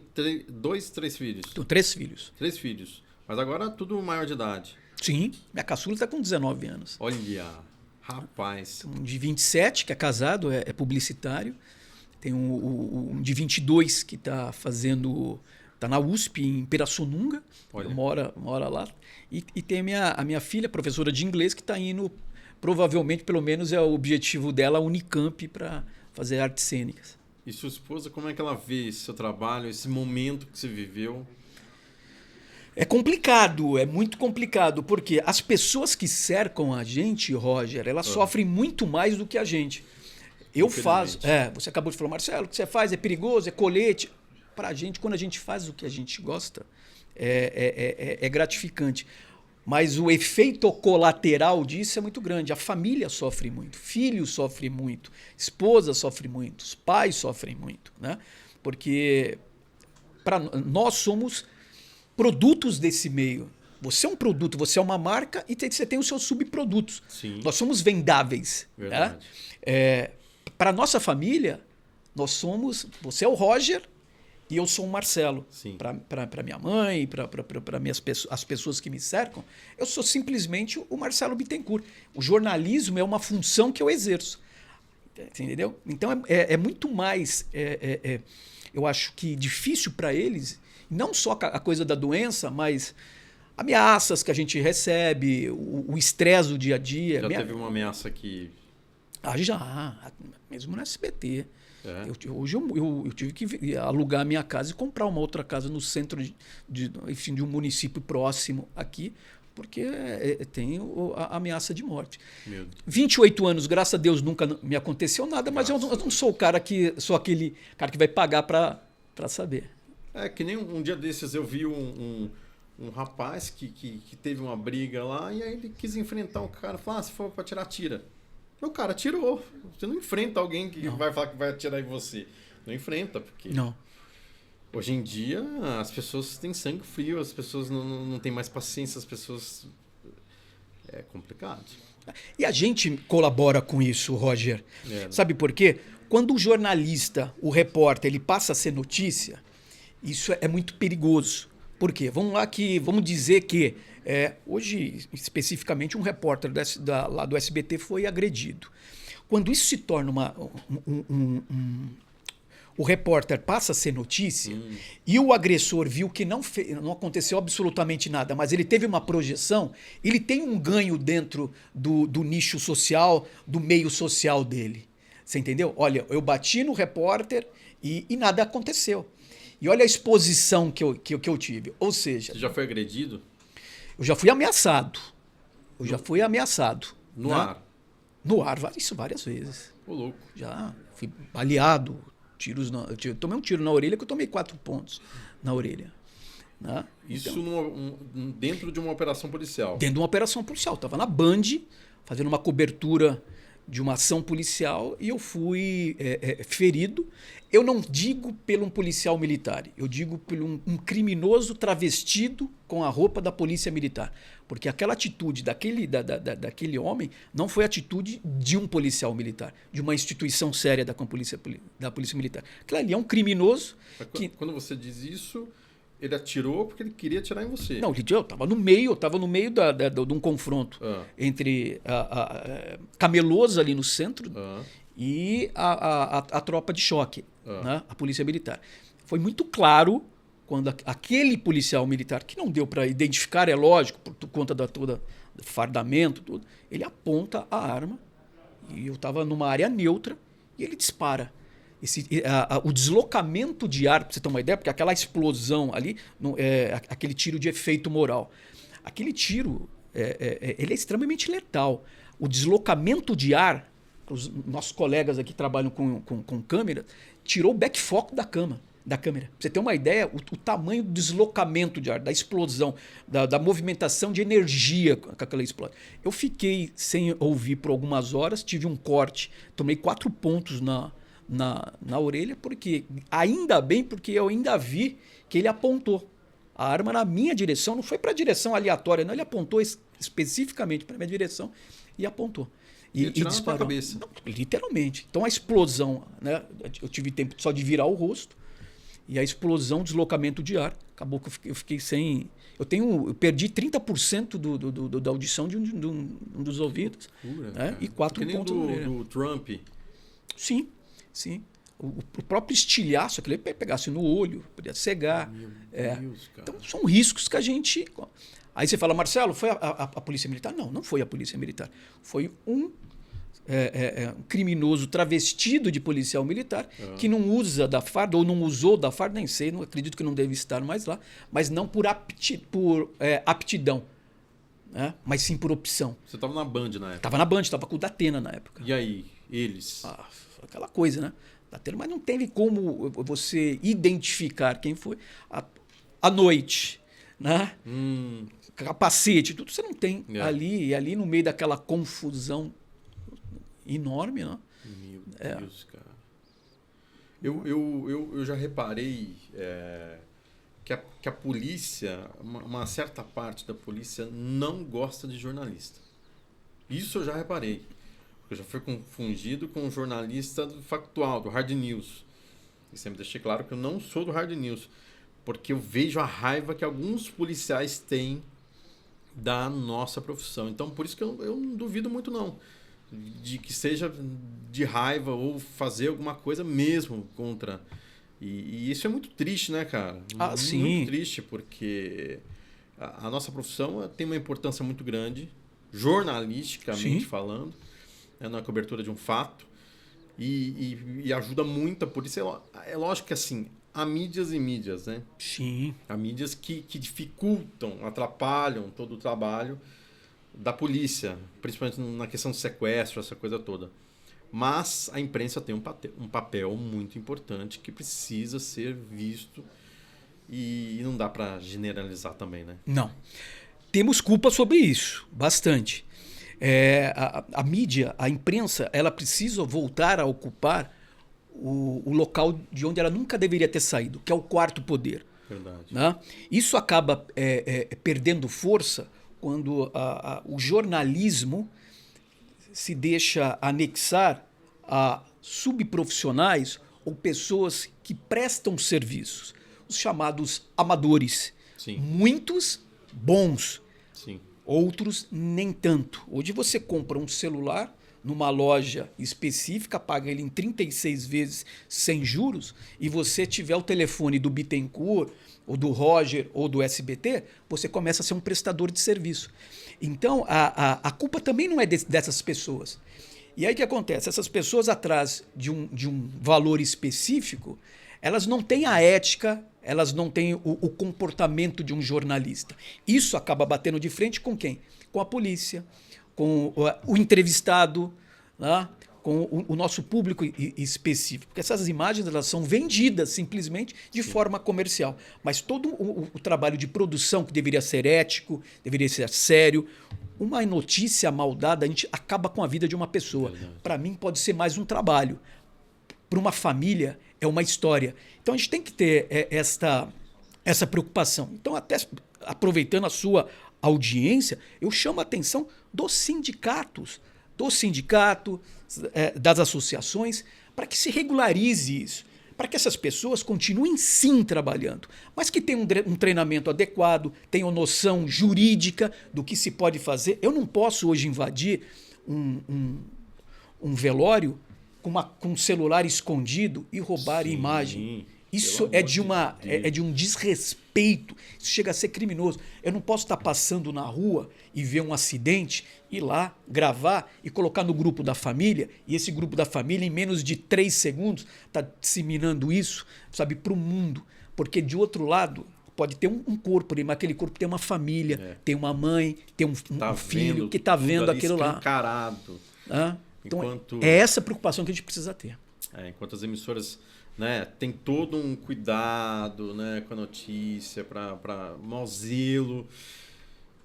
três filhos? Tenho 3 filhos. 3 filhos. Mas agora tudo maior de idade. Sim. Minha caçula está com 19 anos. Olha, rapaz. Um de 27, que é casado, é publicitário. Tem um de 22, que está fazendo... Está na USP, em Pirassununga. Mora lá. E tem a minha filha, professora de inglês, que está indo... Provavelmente, pelo menos, é o objetivo dela, a Unicamp, para fazer artes cênicas. E sua esposa, como é que ela vê esse seu trabalho, esse momento que você viveu? É complicado, é muito complicado, porque as pessoas que cercam a gente, Roger, elas sofrem muito mais do que a gente. Eu faço... você acabou de falar, Marcelo, o que você faz é perigoso, é colete. Para a gente, quando a gente faz o que a gente gosta, é gratificante. Mas o efeito colateral disso é muito grande. A família sofre muito, filhos sofrem muito, esposa sofre muito, os pais sofrem muito, né? Porque nós somos produtos desse meio. Você é um produto, você é uma marca e você tem os seus subprodutos. Sim. Nós somos vendáveis. Verdade. Né? Para a nossa família, você é o Roger e eu sou o Marcelo. Para minha mãe, para as pessoas que me cercam, eu sou simplesmente o Marcelo Bittencourt. O jornalismo é uma função que eu exerço. Entendeu? Então é muito mais, eu acho que difícil para eles, não só a coisa da doença, mas ameaças que a gente recebe, o estresse do dia a dia. Já teve uma ameaça que... Já, mesmo no SBT. Hoje eu tive que alugar a minha casa e comprar uma outra casa no centro de um município próximo aqui, porque tem a ameaça de morte. 28 anos, graças a Deus, nunca me aconteceu nada, mas eu não sou o cara sou aquele cara que vai pagar para saber. Que nem um dia desses eu vi um rapaz que teve uma briga lá, e aí ele quis enfrentar um cara, falou, se for para tirar, tira. O cara atirou. Você não enfrenta alguém que vai falar que vai atirar em você. Não enfrenta, porque... Não. Hoje em dia, as pessoas têm sangue frio, as pessoas não têm mais paciência, as pessoas... É complicado. E a gente colabora com isso, Roger. Sabe por quê? Quando o jornalista, o repórter, ele passa a ser notícia, isso é muito perigoso. Por quê? Vamos dizer que hoje, especificamente, um repórter lá do SBT foi agredido. Quando isso se torna o repórter passa a ser notícia e o agressor viu que não aconteceu absolutamente nada, mas ele teve uma projeção, ele tem um ganho dentro do nicho social, do meio social dele. Você entendeu? Olha, eu bati no repórter e nada aconteceu. E olha a exposição que eu tive. Ou seja... Você já foi agredido? Eu já fui ameaçado. No né? ar? No ar, isso várias vezes. Ô, louco. Já fui baleado. Eu tomei um tiro na orelha que eu tomei 4 pontos na orelha. Né? Isso dentro de uma operação policial? Dentro de uma operação policial. Estava na Band, fazendo uma cobertura de uma ação policial e eu fui ferido. Eu não digo por um policial militar, eu digo por um criminoso travestido com a roupa da polícia militar. Porque aquela atitude daquele homem não foi atitude de um policial militar, de uma instituição séria da polícia militar. Aquilo ali é um criminoso. Quando você diz isso, ele atirou porque ele queria atirar em você. Não, eu estava no meio de um confronto entre a camelôs ali no centro e a tropa de choque, né? A polícia militar. Foi muito claro quando aquele policial militar, que não deu para identificar, é lógico, por conta do fardamento, tudo, ele aponta a arma, e eu estava numa área neutra, e ele dispara. O deslocamento de ar, para você ter uma ideia, porque aquela explosão ali, aquele tiro de efeito moral. Aquele tiro, ele é extremamente letal. O deslocamento de ar, os nossos colegas aqui que trabalham com câmera, tirou o backfoco da câmera. Pra você ter uma ideia, o tamanho do deslocamento de ar, da explosão, da movimentação de energia com aquela explosão. Eu fiquei sem ouvir por algumas horas, tive um corte, tomei 4 pontos na orelha, ainda bem, porque eu ainda vi que ele apontou a arma na minha direção, não foi para a direção aleatória, não, ele apontou especificamente para a minha direção e apontou. E disparou. Na cabeça. Não, literalmente. Então a explosão, né, eu tive tempo só de virar o rosto, e a explosão, deslocamento de ar, acabou que eu fiquei sem... Eu perdi 30% da audição de um dos ouvidos. Loucura, né? E 4 pontos do Trump. Sim. O próprio estilhaço, aquele pegasse no olho, podia cegar. Meu Deus, cara. Então, são riscos que a gente... Aí você fala, Marcelo, foi a Polícia Militar? Não foi a Polícia Militar. Foi um criminoso travestido de policial militar que não usa da farda, ou não usou da farda, nem sei, não acredito que não deve estar mais lá, mas não por aptidão, né? Mas sim por opção. Você estava na Band na época? Estava na Band, estava com o Datena na época. E aí, eles? Aquela coisa, né? Datena, mas não teve como você identificar quem foi à noite, né? Capacete, tudo você não tem ali no meio daquela confusão enorme, né? Meu Deus, cara. Eu já reparei que a polícia, uma certa parte da polícia não gosta de jornalista. Isso eu já reparei. Eu já fui confundido com um jornalista factual, do Hard News. E sempre deixei claro que eu não sou do Hard News, porque eu vejo a raiva que alguns policiais têm da nossa profissão. Então, por isso que eu não duvido muito, não, de que seja de raiva ou fazer alguma coisa mesmo contra. E isso é muito triste, né, cara? Sim. Muito triste, porque a nossa profissão tem uma importância muito grande, jornalisticamente falando, na cobertura de um fato, e ajuda muito a polícia. É lógico que assim, há mídias e mídias, né? Sim. Há mídias que dificultam, atrapalham todo o trabalho da polícia, principalmente na questão de sequestro, essa coisa toda. Mas a imprensa tem um papel muito importante que precisa ser visto, e não dá para generalizar também, né? Não. Temos culpa sobre isso, bastante. A mídia, a imprensa, ela precisa voltar a ocupar o local de onde ela nunca deveria ter saído, que é o quarto poder. Verdade. Né? Isso acaba perdendo força quando o jornalismo se deixa anexar a subprofissionais ou pessoas que prestam serviços, os chamados amadores. Sim. Muitos bons, Sim. Outros nem tanto. Hoje você compra um celular numa loja específica, paga ele em 36 vezes sem juros, e você tiver o telefone do Bittencourt, ou do Roger, ou do SBT, você começa a ser um prestador de serviço. Então, a culpa também não é dessas pessoas. E aí o que acontece? Essas pessoas, atrás de um valor específico, elas não têm a ética, elas não têm o comportamento de um jornalista. Isso acaba batendo de frente com quem? Com a polícia, com o entrevistado, né? Com o nosso público específico. Porque essas imagens, elas são vendidas simplesmente de forma comercial. Mas todo o trabalho de produção, que deveria ser ético, deveria ser sério, uma notícia mal dada, a gente acaba com a vida de uma pessoa. Para mim, pode ser mais um trabalho. Para uma família, é uma história. Então, a gente tem que ter essa preocupação. Então, até aproveitando a sua audiência, eu chamo a atenção dos sindicatos, das associações, para que se regularize isso, para que essas pessoas continuem sim trabalhando, mas que tenham um treinamento adequado, tenham noção jurídica do que se pode fazer. Eu não posso hoje invadir um velório com um celular escondido e roubar a imagem. Isso é de um desrespeito. Isso chega a ser criminoso. Eu não posso estar passando na rua e ver um acidente, ir lá, gravar e colocar no grupo da família, e esse grupo da família, em menos de 3 segundos, está disseminando isso, sabe, para o mundo. Porque, de outro lado, pode ter um corpo, mas aquele corpo tem uma família, tem uma mãe, tem um filho que está vendo aquilo lá. Encarado. Então, é essa preocupação que a gente precisa ter. Enquanto as emissoras, né, tem todo um cuidado, né, com a notícia, para mau zelo,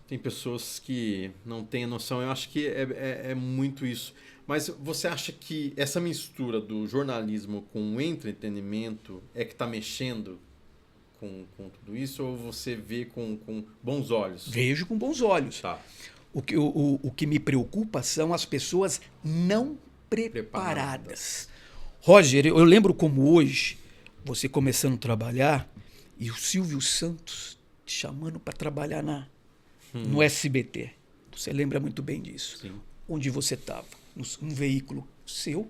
tem pessoas que não têm noção. Eu acho que é muito isso. Mas você acha que essa mistura do jornalismo com o entretenimento é que está mexendo com tudo isso, ou você vê com bons olhos? Vejo com bons olhos. Tá. O que me preocupa são as pessoas não preparadas. Roger, eu lembro como hoje, você começando a trabalhar, e o Silvio Santos te chamando para trabalhar no SBT. Você lembra muito bem disso. Sim. Onde você estava, um veículo seu,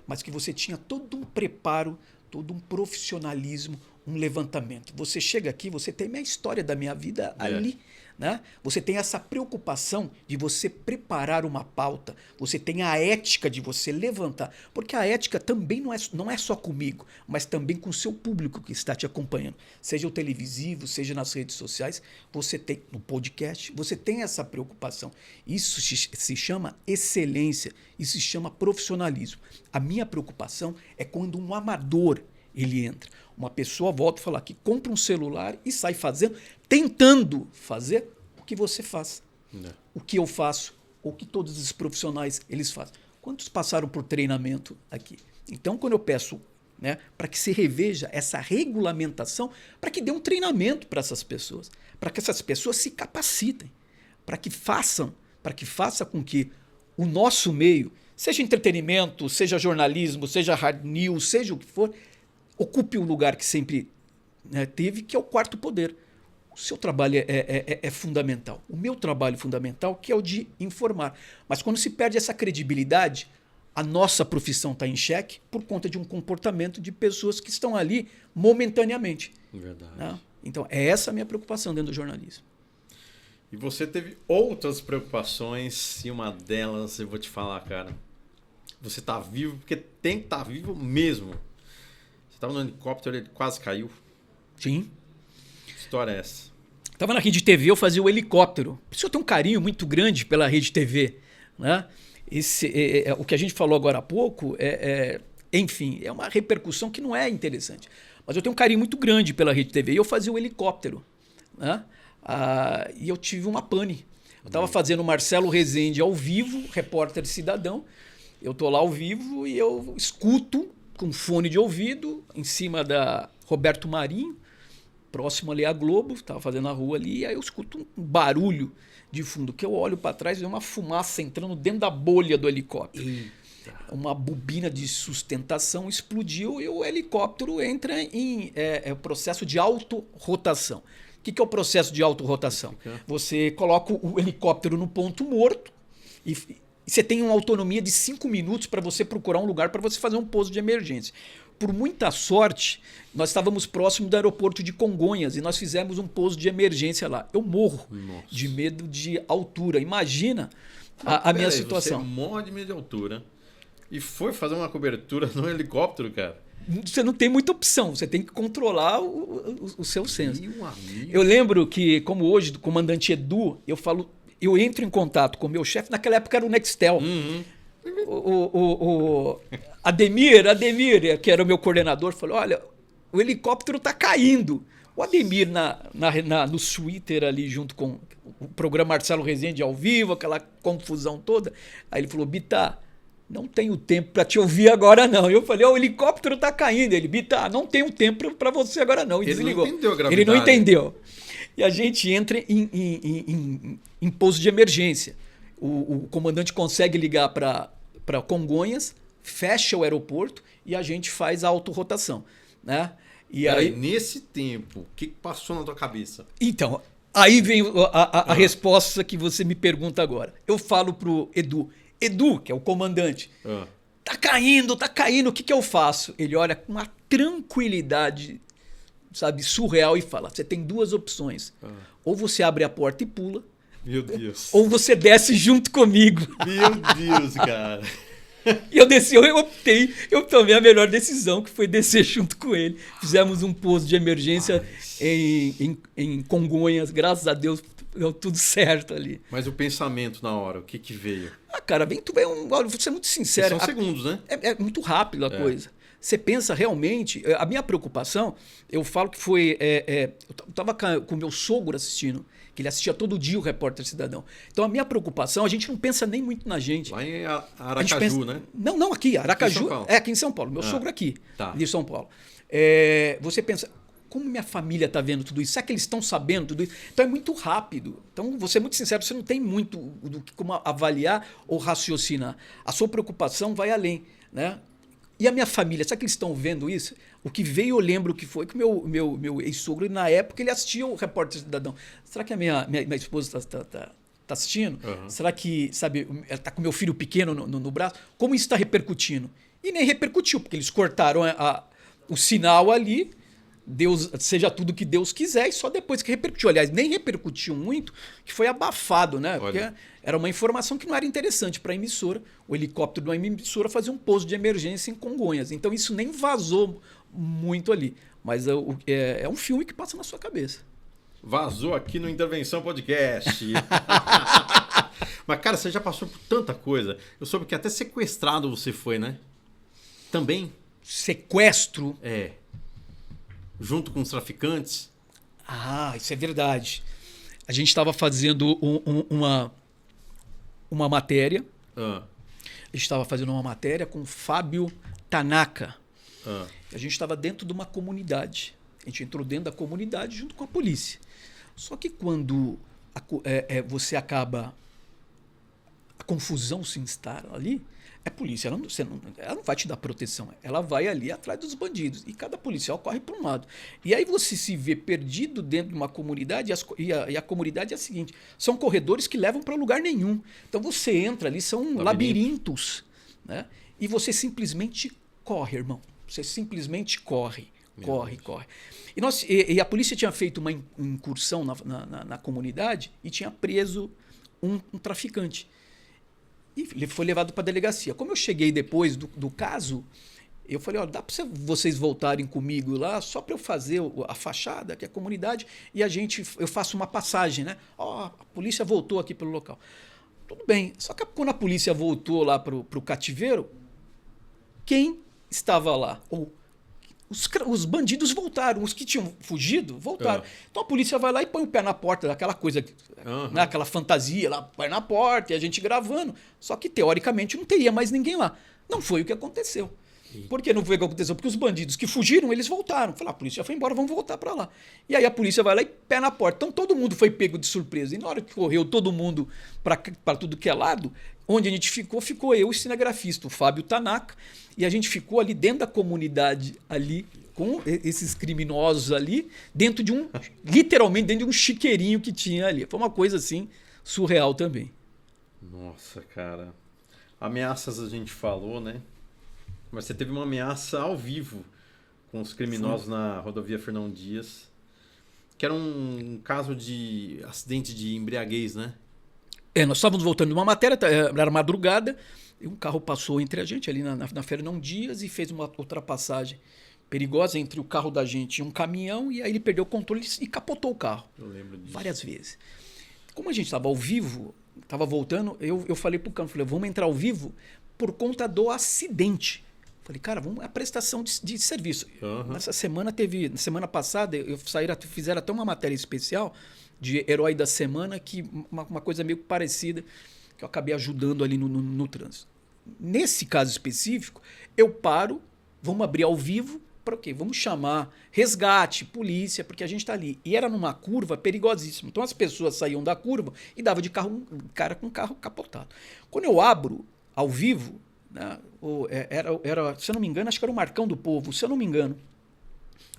mas que você tinha todo um preparo, todo um profissionalismo, um levantamento. Você chega aqui, você tem a história da minha vida ali. Né? Você tem essa preocupação de você preparar uma pauta, você tem a ética de você levantar, porque a ética também não é só comigo, mas também com o seu público que está te acompanhando, seja o televisivo, seja nas redes sociais, você tem no podcast, você tem essa preocupação. Isso se chama excelência, isso se chama profissionalismo. A minha preocupação é quando um amador ele entra. Uma pessoa, volta a falar, que compra um celular e sai fazendo, tentando fazer o que você faz. O que eu faço, ou o que todos os profissionais eles fazem. Quantos passaram por treinamento aqui? Então, quando eu peço, né, para que se reveja essa regulamentação, para que dê um treinamento para essas pessoas, para que essas pessoas se capacitem, para que faça com que o nosso meio, seja entretenimento, seja jornalismo, seja hard news, seja o que for, ocupe o lugar que sempre, né, teve, que é o quarto poder. O seu trabalho é fundamental. O meu trabalho fundamental, que é o de informar. Mas quando se perde essa credibilidade, a nossa profissão está em xeque por conta de um comportamento de pessoas que estão ali momentaneamente. Verdade. Né? Então, é essa a minha preocupação dentro do jornalismo. E você teve outras preocupações, e uma delas, eu vou te falar, cara. Você está vivo porque tem que estar vivo mesmo. Estava no helicóptero, ele quase caiu. Sim. Que história é essa? Estava na Rede TV, eu fazia o helicóptero. Por isso eu tenho um carinho muito grande pela Rede TV. Né? O que a gente falou agora há pouco, enfim, é uma repercussão que não é interessante. Mas eu tenho um carinho muito grande pela Rede TV. E eu fazia o helicóptero. Né? E eu tive uma pane. Eu estava fazendo o Marcelo Rezende ao vivo, repórter cidadão. Eu estou lá ao vivo e eu escuto com fone de ouvido, em cima da Roberto Marinho, próximo ali à Globo, estava fazendo a rua ali, e aí eu escuto um barulho de fundo, que eu olho para trás e vê uma fumaça entrando dentro da bolha do helicóptero. Eita. Uma bobina de sustentação explodiu e o helicóptero entra em processo de autorrotação. O que é o processo de autorrotação? Você coloca o helicóptero no ponto morto e você tem uma autonomia de 5 minutos para você procurar um lugar para você fazer um pouso de emergência. Por muita sorte, nós estávamos próximo do aeroporto de Congonhas e nós fizemos um pouso de emergência lá. Eu morro de medo de altura. Imagina a minha situação. Você morre de medo de altura e foi fazer uma cobertura no helicóptero, cara. Você não tem muita opção, você tem que controlar o seu senso. Eu lembro que, como hoje, do comandante Edu, eu entro em contato com o meu chefe, naquela época era o Nextel. O Ademir, que era o meu coordenador, falou, olha, o helicóptero está caindo. O Ademir no Twitter ali, junto com o programa Marcelo Rezende ao vivo, aquela confusão toda. Aí ele falou, Bittar, não tenho tempo para te ouvir agora não. Eu falei, o helicóptero tá caindo. Ele, Bittar, não tenho tempo para você agora não. E ele desligou. Não entendeu a gravidade. Ele não entendeu. E a gente entra em pouso de emergência. O comandante consegue ligar para Congonhas, fecha o aeroporto e a gente faz a autorrotação, né? E aí, nesse tempo, o que passou na tua cabeça? Então, aí vem a resposta que você me pergunta agora. Eu falo pro Edu, que é o comandante, tá caindo, o que eu faço? Ele olha com uma tranquilidade, sabe, surreal e fala, você tem duas opções. Ou você abre a porta e pula, meu Deus, ou você desce junto comigo. Meu Deus, cara. E eu desci, eu tomei a melhor decisão, que foi descer junto com ele. Fizemos um pouso de emergência em Congonhas, graças a Deus deu tudo certo ali. Mas o pensamento na hora, o que veio? Cara, vou ser muito sincero. São segundos, né? É muito rápido a coisa. Você pensa realmente... A minha preocupação, eu falo que foi... eu estava com o meu sogro assistindo, que ele assistia todo dia o Repórter Cidadão. Então a minha preocupação, a gente não pensa nem muito na gente. Lá em Aracaju, né? Não, aqui, Aracaju. Aqui em São Paulo. Meu sogro aqui, de São Paulo. Você pensa, como minha família está vendo tudo isso? Será que eles estão sabendo tudo isso? Então é muito rápido. Então, vou ser muito sincero, você não tem muito como avaliar ou raciocinar. A sua preocupação vai além, né? E a minha família, será que eles estão vendo isso? O que veio, eu lembro que foi que o meu ex-sogro, na época, ele assistia o Repórter Cidadão. Será que a minha esposa está assistindo? Será que, sabe, ela está com meu filho pequeno no braço? Como isso está repercutindo? E nem repercutiu, porque eles cortaram o sinal ali, Deus, seja tudo que Deus quiser, e só depois que repercutiu. Aliás, nem repercutiu muito, que foi abafado, né? Porque era uma informação que não era interessante para a emissora. O helicóptero de uma emissora fazia um pouso de emergência em Congonhas. Então isso nem vazou muito ali. Mas é um filme que passa na sua cabeça. Vazou aqui no Intervenção Podcast. Mas, cara, você já passou por tanta coisa. Eu soube que até sequestrado você foi, né? Também? Sequestro? Junto com os traficantes. Isso é verdade. A gente estava fazendo uma matéria. A gente estava fazendo uma matéria com o Fábio Tanaka. A gente estava dentro de uma comunidade. A gente entrou dentro da comunidade junto com a polícia. Só que quando você acaba... A confusão se instala ali... É polícia, ela não vai te dar proteção. Ela vai ali atrás dos bandidos. E cada policial corre para um lado. E aí você se vê perdido dentro de uma comunidade. E a comunidade é a seguinte: são corredores que levam para lugar nenhum. Então você entra ali, são labirintos. Né? E você simplesmente corre, irmão. Você simplesmente corre. Corre. E a polícia tinha feito uma incursão na comunidade e tinha preso um traficante. E ele foi levado para a delegacia. Como eu cheguei depois do caso, eu falei, dá para vocês voltarem comigo lá só para eu fazer a fachada, que é a comunidade, e eu faço uma passagem, né? A polícia voltou aqui pelo local. Tudo bem. Só que quando a polícia voltou lá para o cativeiro, quem estava lá? Os bandidos voltaram, os que tinham fugido voltaram. Então a polícia vai lá e põe o pé na porta, daquela coisa, né, aquela fantasia lá, põe na porta e a gente gravando. Só que teoricamente não teria mais ninguém lá. Não foi o que aconteceu. Por que não foi o que aconteceu? Porque os bandidos que fugiram, eles voltaram. Falaram, a polícia já foi embora, vamos voltar para lá. E aí a polícia vai lá e pé na porta. Então todo mundo foi pego de surpresa. E na hora que correu todo mundo para tudo que é lado, onde a gente ficou eu e o cinegrafista, o Fábio Tanaka. E a gente ficou ali dentro da comunidade, ali, com esses criminosos ali, literalmente dentro de um chiqueirinho que tinha ali. Foi uma coisa assim, surreal também. Nossa, cara. Ameaças a gente falou, né? Mas você teve uma ameaça ao vivo com os criminosos na rodovia Fernão Dias, que era um caso de acidente de embriaguez, né? Nós estávamos voltando de uma matéria, era madrugada, e um carro passou entre a gente ali na Fernão Dias e fez uma ultrapassagem perigosa entre o carro da gente e um caminhão, e aí ele perdeu o controle e capotou o carro. Eu lembro disso. Várias vezes. Como a gente estava ao vivo, estava voltando, eu falei pro câmera, vamos entrar ao vivo por conta do acidente. Falei, cara, vamos a prestação de serviço. Uhum. Na semana passada, fizeram até uma matéria especial de herói da semana, que uma coisa meio parecida, que eu acabei ajudando ali no trânsito. Nesse caso específico, eu paro, vamos abrir ao vivo, para o quê? Vamos chamar resgate, polícia, porque a gente está ali. E era numa curva perigosíssima. Então as pessoas saíam da curva e dava de cara com carro capotado. Quando eu abro ao vivo, né, se eu não me engano, acho que era o Marcão do Povo, se eu não me engano.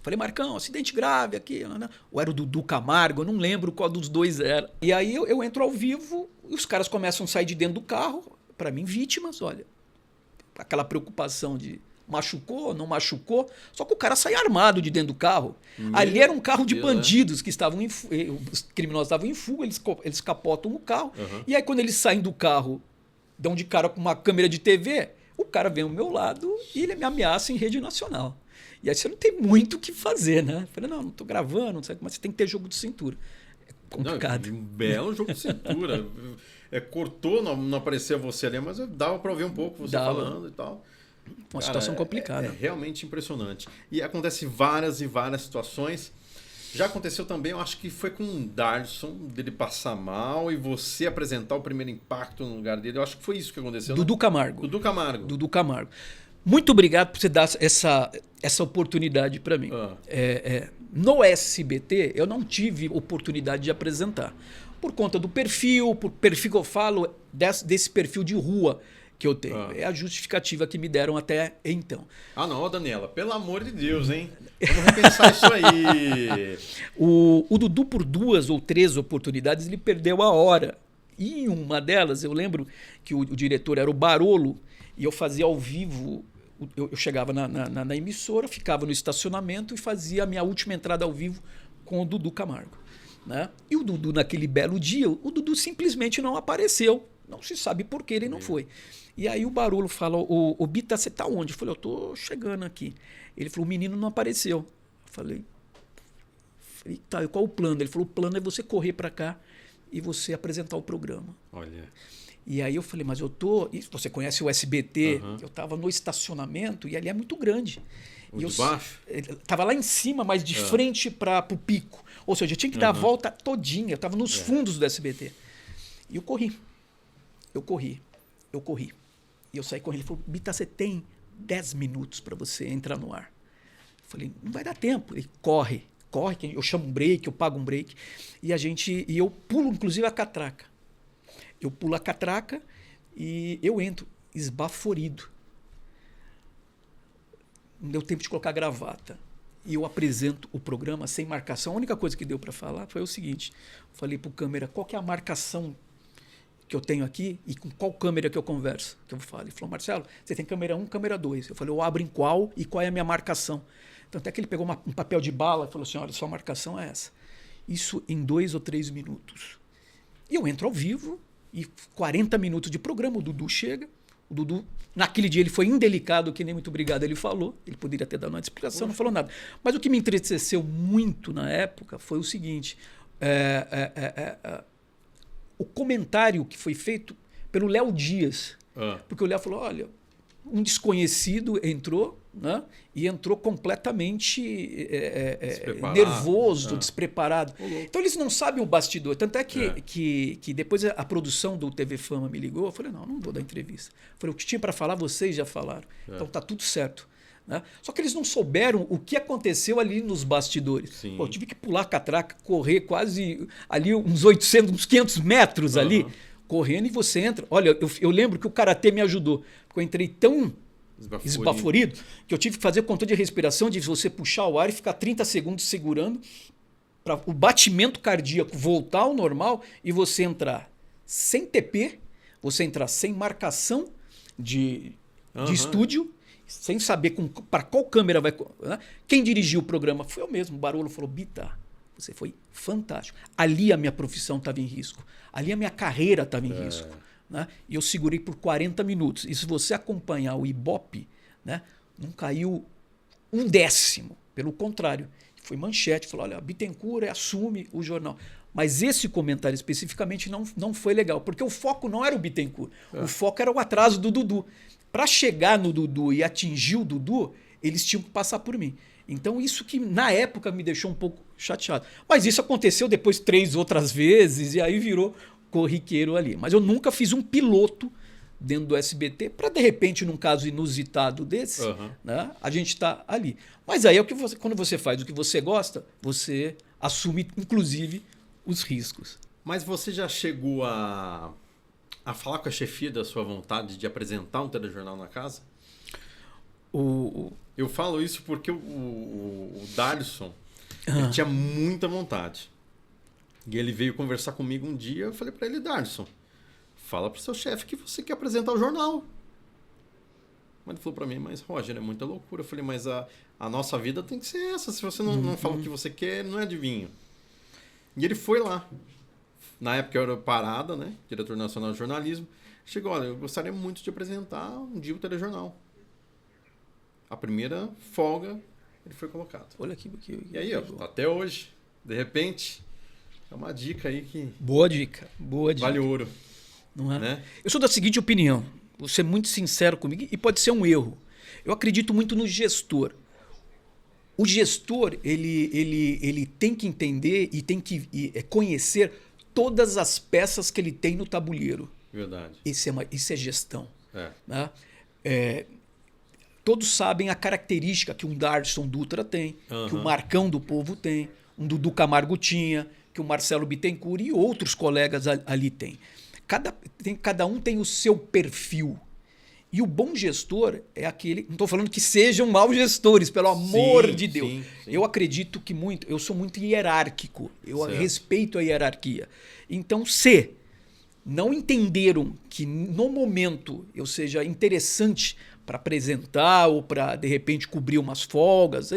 Falei, Marcão, acidente grave aqui. Né? Ou era o Dudu Camargo, eu não lembro qual dos dois era. E aí eu entro ao vivo e os caras começam a sair de dentro do carro. Para mim, vítimas, olha. Aquela preocupação de machucou, não machucou. Só que o cara sai armado de dentro do carro. Ali era um carro de bandidos que estavam os criminosos estavam em fuga, eles capotam o carro. Uhum. E aí, quando eles saem do carro, dão de cara com uma câmera de TV, o cara vem ao meu lado e ele me ameaça em rede nacional. E aí você não tem muito o que fazer, né? Eu falei, não estou gravando, não sei, mas você tem que ter jogo de cintura. É complicado. Não, é um jogo de cintura. Cortou, não aparecia você ali, mas dava para ouvir um pouco você falando e tal. Uma situação complicada. É realmente impressionante. E acontece várias e várias situações. Já aconteceu também, eu acho que foi com o Darlison, dele passar mal e você apresentar o primeiro impacto no lugar dele. Eu acho que foi isso que aconteceu. Dudu Camargo. Dudu Camargo. Muito obrigado por você dar essa oportunidade para mim. No SBT, eu não tive oportunidade de apresentar. Por conta do perfil que eu falo, desse perfil de rua que eu tenho. É a justificativa que me deram até então. Não, Daniela, pelo amor de Deus, hein? Vamos repensar isso aí. O Dudu, por 2 ou 3 oportunidades, ele perdeu a hora. E em uma delas, eu lembro que o diretor era o Barolo, e eu fazia ao vivo. Eu chegava na emissora, ficava no estacionamento e fazia a minha última entrada ao vivo com o Dudu Camargo. Né? E o Dudu, naquele belo dia, o Dudu simplesmente não apareceu. Não se sabe por que ele não foi. E aí o Barolo fala, ô Bita, você tá onde? Eu falei, eu tô chegando aqui. Ele falou, o menino não apareceu. Eu falei, tá, qual o plano? Ele falou, o plano é você correr para cá e você apresentar o programa. Olha. E aí eu falei, mas eu tô... Você conhece o SBT? Uhum. Eu tava no estacionamento e ali é muito grande. De baixo? Tava lá em cima, mas de frente para o pico. Ou seja, eu tinha que dar a volta todinha. Eu tava nos fundos do SBT. E eu corri. E eu saí correndo. Ele falou, Bita, você tem 10 minutos para você entrar no ar. Eu falei, não vai dar tempo. Ele corre. Eu chamo um break, eu pago um break. E eu pulo, inclusive, a catraca. Eu pulo a catraca e eu entro esbaforido. Não deu tempo de colocar a gravata. E eu apresento o programa sem marcação. A única coisa que deu para falar foi o seguinte. Eu falei para o câmera, qual que é a marcação que eu tenho aqui e com qual câmera que eu converso? Que eu falo. Ele falou, Marcelo, você tem câmera 1, câmera 2. Eu falei, eu abro em qual e qual é a minha marcação? Então até que ele pegou um papel de bala e falou assim, olha, sua marcação é essa. Isso em 2 ou 3 minutos. E eu entro ao vivo e 40 minutos de programa, o Dudu chega. O Dudu, naquele dia, ele foi indelicado, que nem muito obrigado ele falou. Ele poderia ter dado uma explicação, não falou nada. Mas o que me entristeceu muito na época foi o seguinte, o comentário que foi feito pelo Léo Dias. Porque o Léo falou, olha, um desconhecido entrou, né, e entrou completamente nervoso, despreparado. Então eles não sabem o bastidor. Tanto é que depois a produção do TV Fama me ligou, eu falei, não vou dar entrevista. Eu falei, o que tinha para falar, vocês já falaram. Então tá tudo certo. Né? Só que eles não souberam o que aconteceu ali nos bastidores. Pô, eu tive que pular a catraca, correr quase ali uns 800, uns 500 metros ali, correndo, e você entra. Olha, eu lembro que o karatê me ajudou, porque eu entrei tão esbaforido que eu tive que fazer controle de respiração, de você puxar o ar e ficar 30 segundos segurando para o batimento cardíaco voltar ao normal e você entrar sem TP, você entrar sem marcação de estúdio, sem saber para qual câmera vai... Né? Quem dirigiu o programa foi eu mesmo. O Barolo falou, Bita, você foi fantástico. Ali a minha profissão estava em risco. Ali a minha carreira estava em risco. Né? E eu segurei por 40 minutos. E se você acompanhar o Ibope, né, não caiu 1/10. Pelo contrário. Foi manchete. Falou, olha, Bittencourt assume o jornal. Mas esse comentário especificamente não foi legal. Porque o foco não era o Bittencourt. O foco era o atraso do Dudu. Para chegar no Dudu e atingir o Dudu, eles tinham que passar por mim. Então isso que na época me deixou um pouco chateado. Mas isso aconteceu depois 3 outras vezes e aí virou corriqueiro ali. Mas eu nunca fiz um piloto dentro do SBT para, de repente, num caso inusitado desse, né, a gente está ali. Mas aí é o que quando você faz o que você gosta, você assume, inclusive, os riscos. Mas você já chegou a falar com a chefia da sua vontade de apresentar um telejornal na casa? Eu falo isso porque o Darlison ele tinha muita vontade. E ele veio conversar comigo um dia. Eu falei para ele, Darlison, fala pro seu chefe que você quer apresentar o jornal. Mas ele falou para mim, mas Roger, é muita loucura. Eu falei, mas a nossa vida tem que ser essa. Se você não fala o que você quer, não é adivinho. E ele foi lá. Na época eu era Parada, né? Diretor Nacional de Jornalismo. Chegou, olha, eu gostaria muito de apresentar um dia o telejornal. A primeira folga, ele foi colocado. Olha aqui. E aí, ó, tá até hoje. De repente, é uma dica aí que... Boa dica. Vale ouro. Não é? Né? Eu sou da seguinte opinião. Vou ser muito sincero comigo e pode ser um erro. Eu acredito muito no gestor. O gestor, ele tem que entender e tem que conhecer todas as peças que ele tem no tabuleiro. Verdade. Isso é gestão. É. Né? Todos sabem a característica que um Darlison Dutra tem, que o Marcão do Povo tem, um Dudu Camargo tinha, que o Marcelo Bittencourt e outros colegas ali têm. Cada um tem o seu perfil. E o bom gestor é aquele... Não estou falando que sejam maus gestores, pelo amor de Deus. Sim. Eu acredito que muito... Eu sou muito hierárquico. Eu respeito a hierarquia. Então, se não entenderam que no momento eu seja interessante para apresentar ou para, de repente, cobrir umas folgas,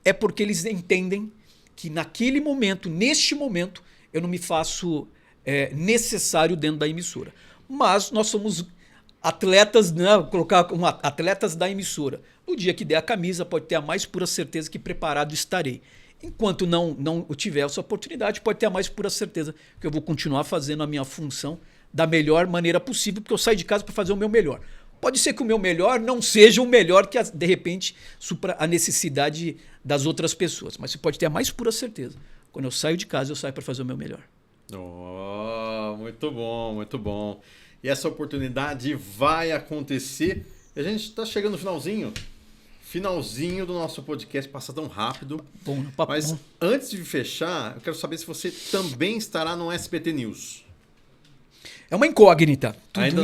é porque eles entendem que naquele momento, neste momento, eu não me faço necessário dentro da emissora. Mas nós somos... atletas, né? Vou colocar atletas da emissora. No dia que der a camisa, pode ter a mais pura certeza que preparado estarei. Enquanto não tiver essa oportunidade, pode ter a mais pura certeza que eu vou continuar fazendo a minha função da melhor maneira possível, porque eu saio de casa para fazer o meu melhor. Pode ser que o meu melhor não seja o melhor que, de repente, supra a necessidade das outras pessoas. Mas você pode ter a mais pura certeza. Quando eu saio de casa, eu saio para fazer o meu melhor. Oh, muito bom, muito bom. E essa oportunidade vai acontecer. E a gente está chegando no finalzinho do nosso podcast, passa tão rápido. Bom, mas antes de fechar, eu quero saber se você também estará no SBT News. É uma incógnita. Tudo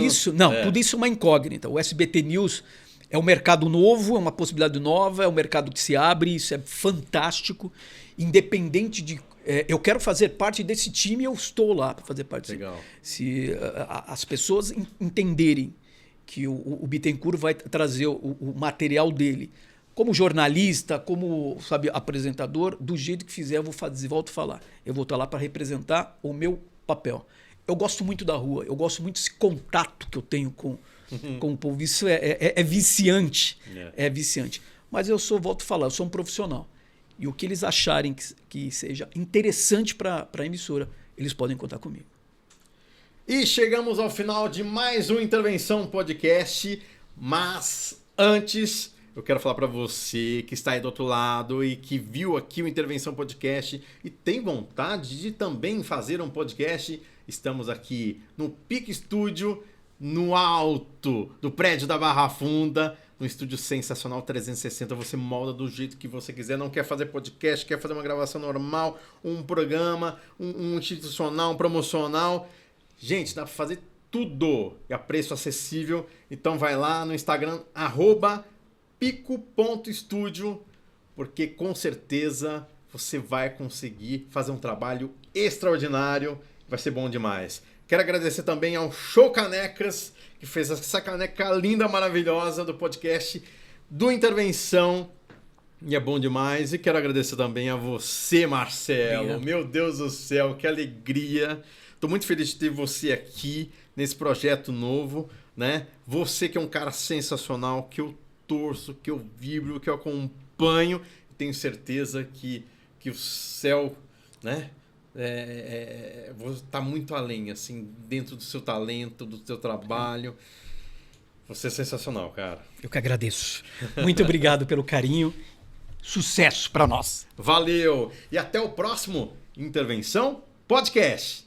isso é uma incógnita. O SBT News é um mercado novo, é uma possibilidade nova, é um mercado que se abre, isso é fantástico. Independente de... eu quero fazer parte desse time e eu estou lá para fazer parte. Legal. Se as pessoas entenderem que o Bittencourt vai trazer o material dele como jornalista, como apresentador, do jeito que fizer, eu volto a falar. Eu vou estar lá para representar o meu papel. Eu gosto muito da rua, eu gosto muito desse contato que eu tenho com o povo. Isso é viciante. É viciante. Mas volto a falar, eu sou um profissional. E o que eles acharem que seja interessante para a emissora, eles podem contar comigo. E chegamos ao final de mais uma Intervenção Podcast. Mas antes, eu quero falar para você que está aí do outro lado e que viu aqui o Intervenção Podcast e tem vontade de também fazer um podcast. Estamos aqui no Pique Estúdio, no alto do prédio da Barra Funda. Um estúdio sensacional, 360, você molda do jeito que você quiser. Não quer fazer podcast, quer fazer uma gravação normal, um programa, um institucional, um promocional. Gente, dá para fazer tudo e a preço acessível. Então vai lá no Instagram, @pico.studio, porque com certeza você vai conseguir fazer um trabalho extraordinário. Vai ser bom demais. Quero agradecer também ao Show Canecas, que fez essa caneca linda, maravilhosa do podcast do Intervenção. E é bom demais. E quero agradecer também a você, Marcelo. Meu Deus do céu, que alegria. Estou muito feliz de ter você aqui nesse projeto novo, né? Você que é um cara sensacional, que eu torço, que eu vibro, que eu acompanho. Tenho certeza que o céu, né? Vou estar muito além, assim, dentro do seu talento, do seu trabalho. Você é sensacional, cara. Eu que agradeço. Muito obrigado pelo carinho. Sucesso para nós. Valeu! E até o próximo Intervenção Podcast.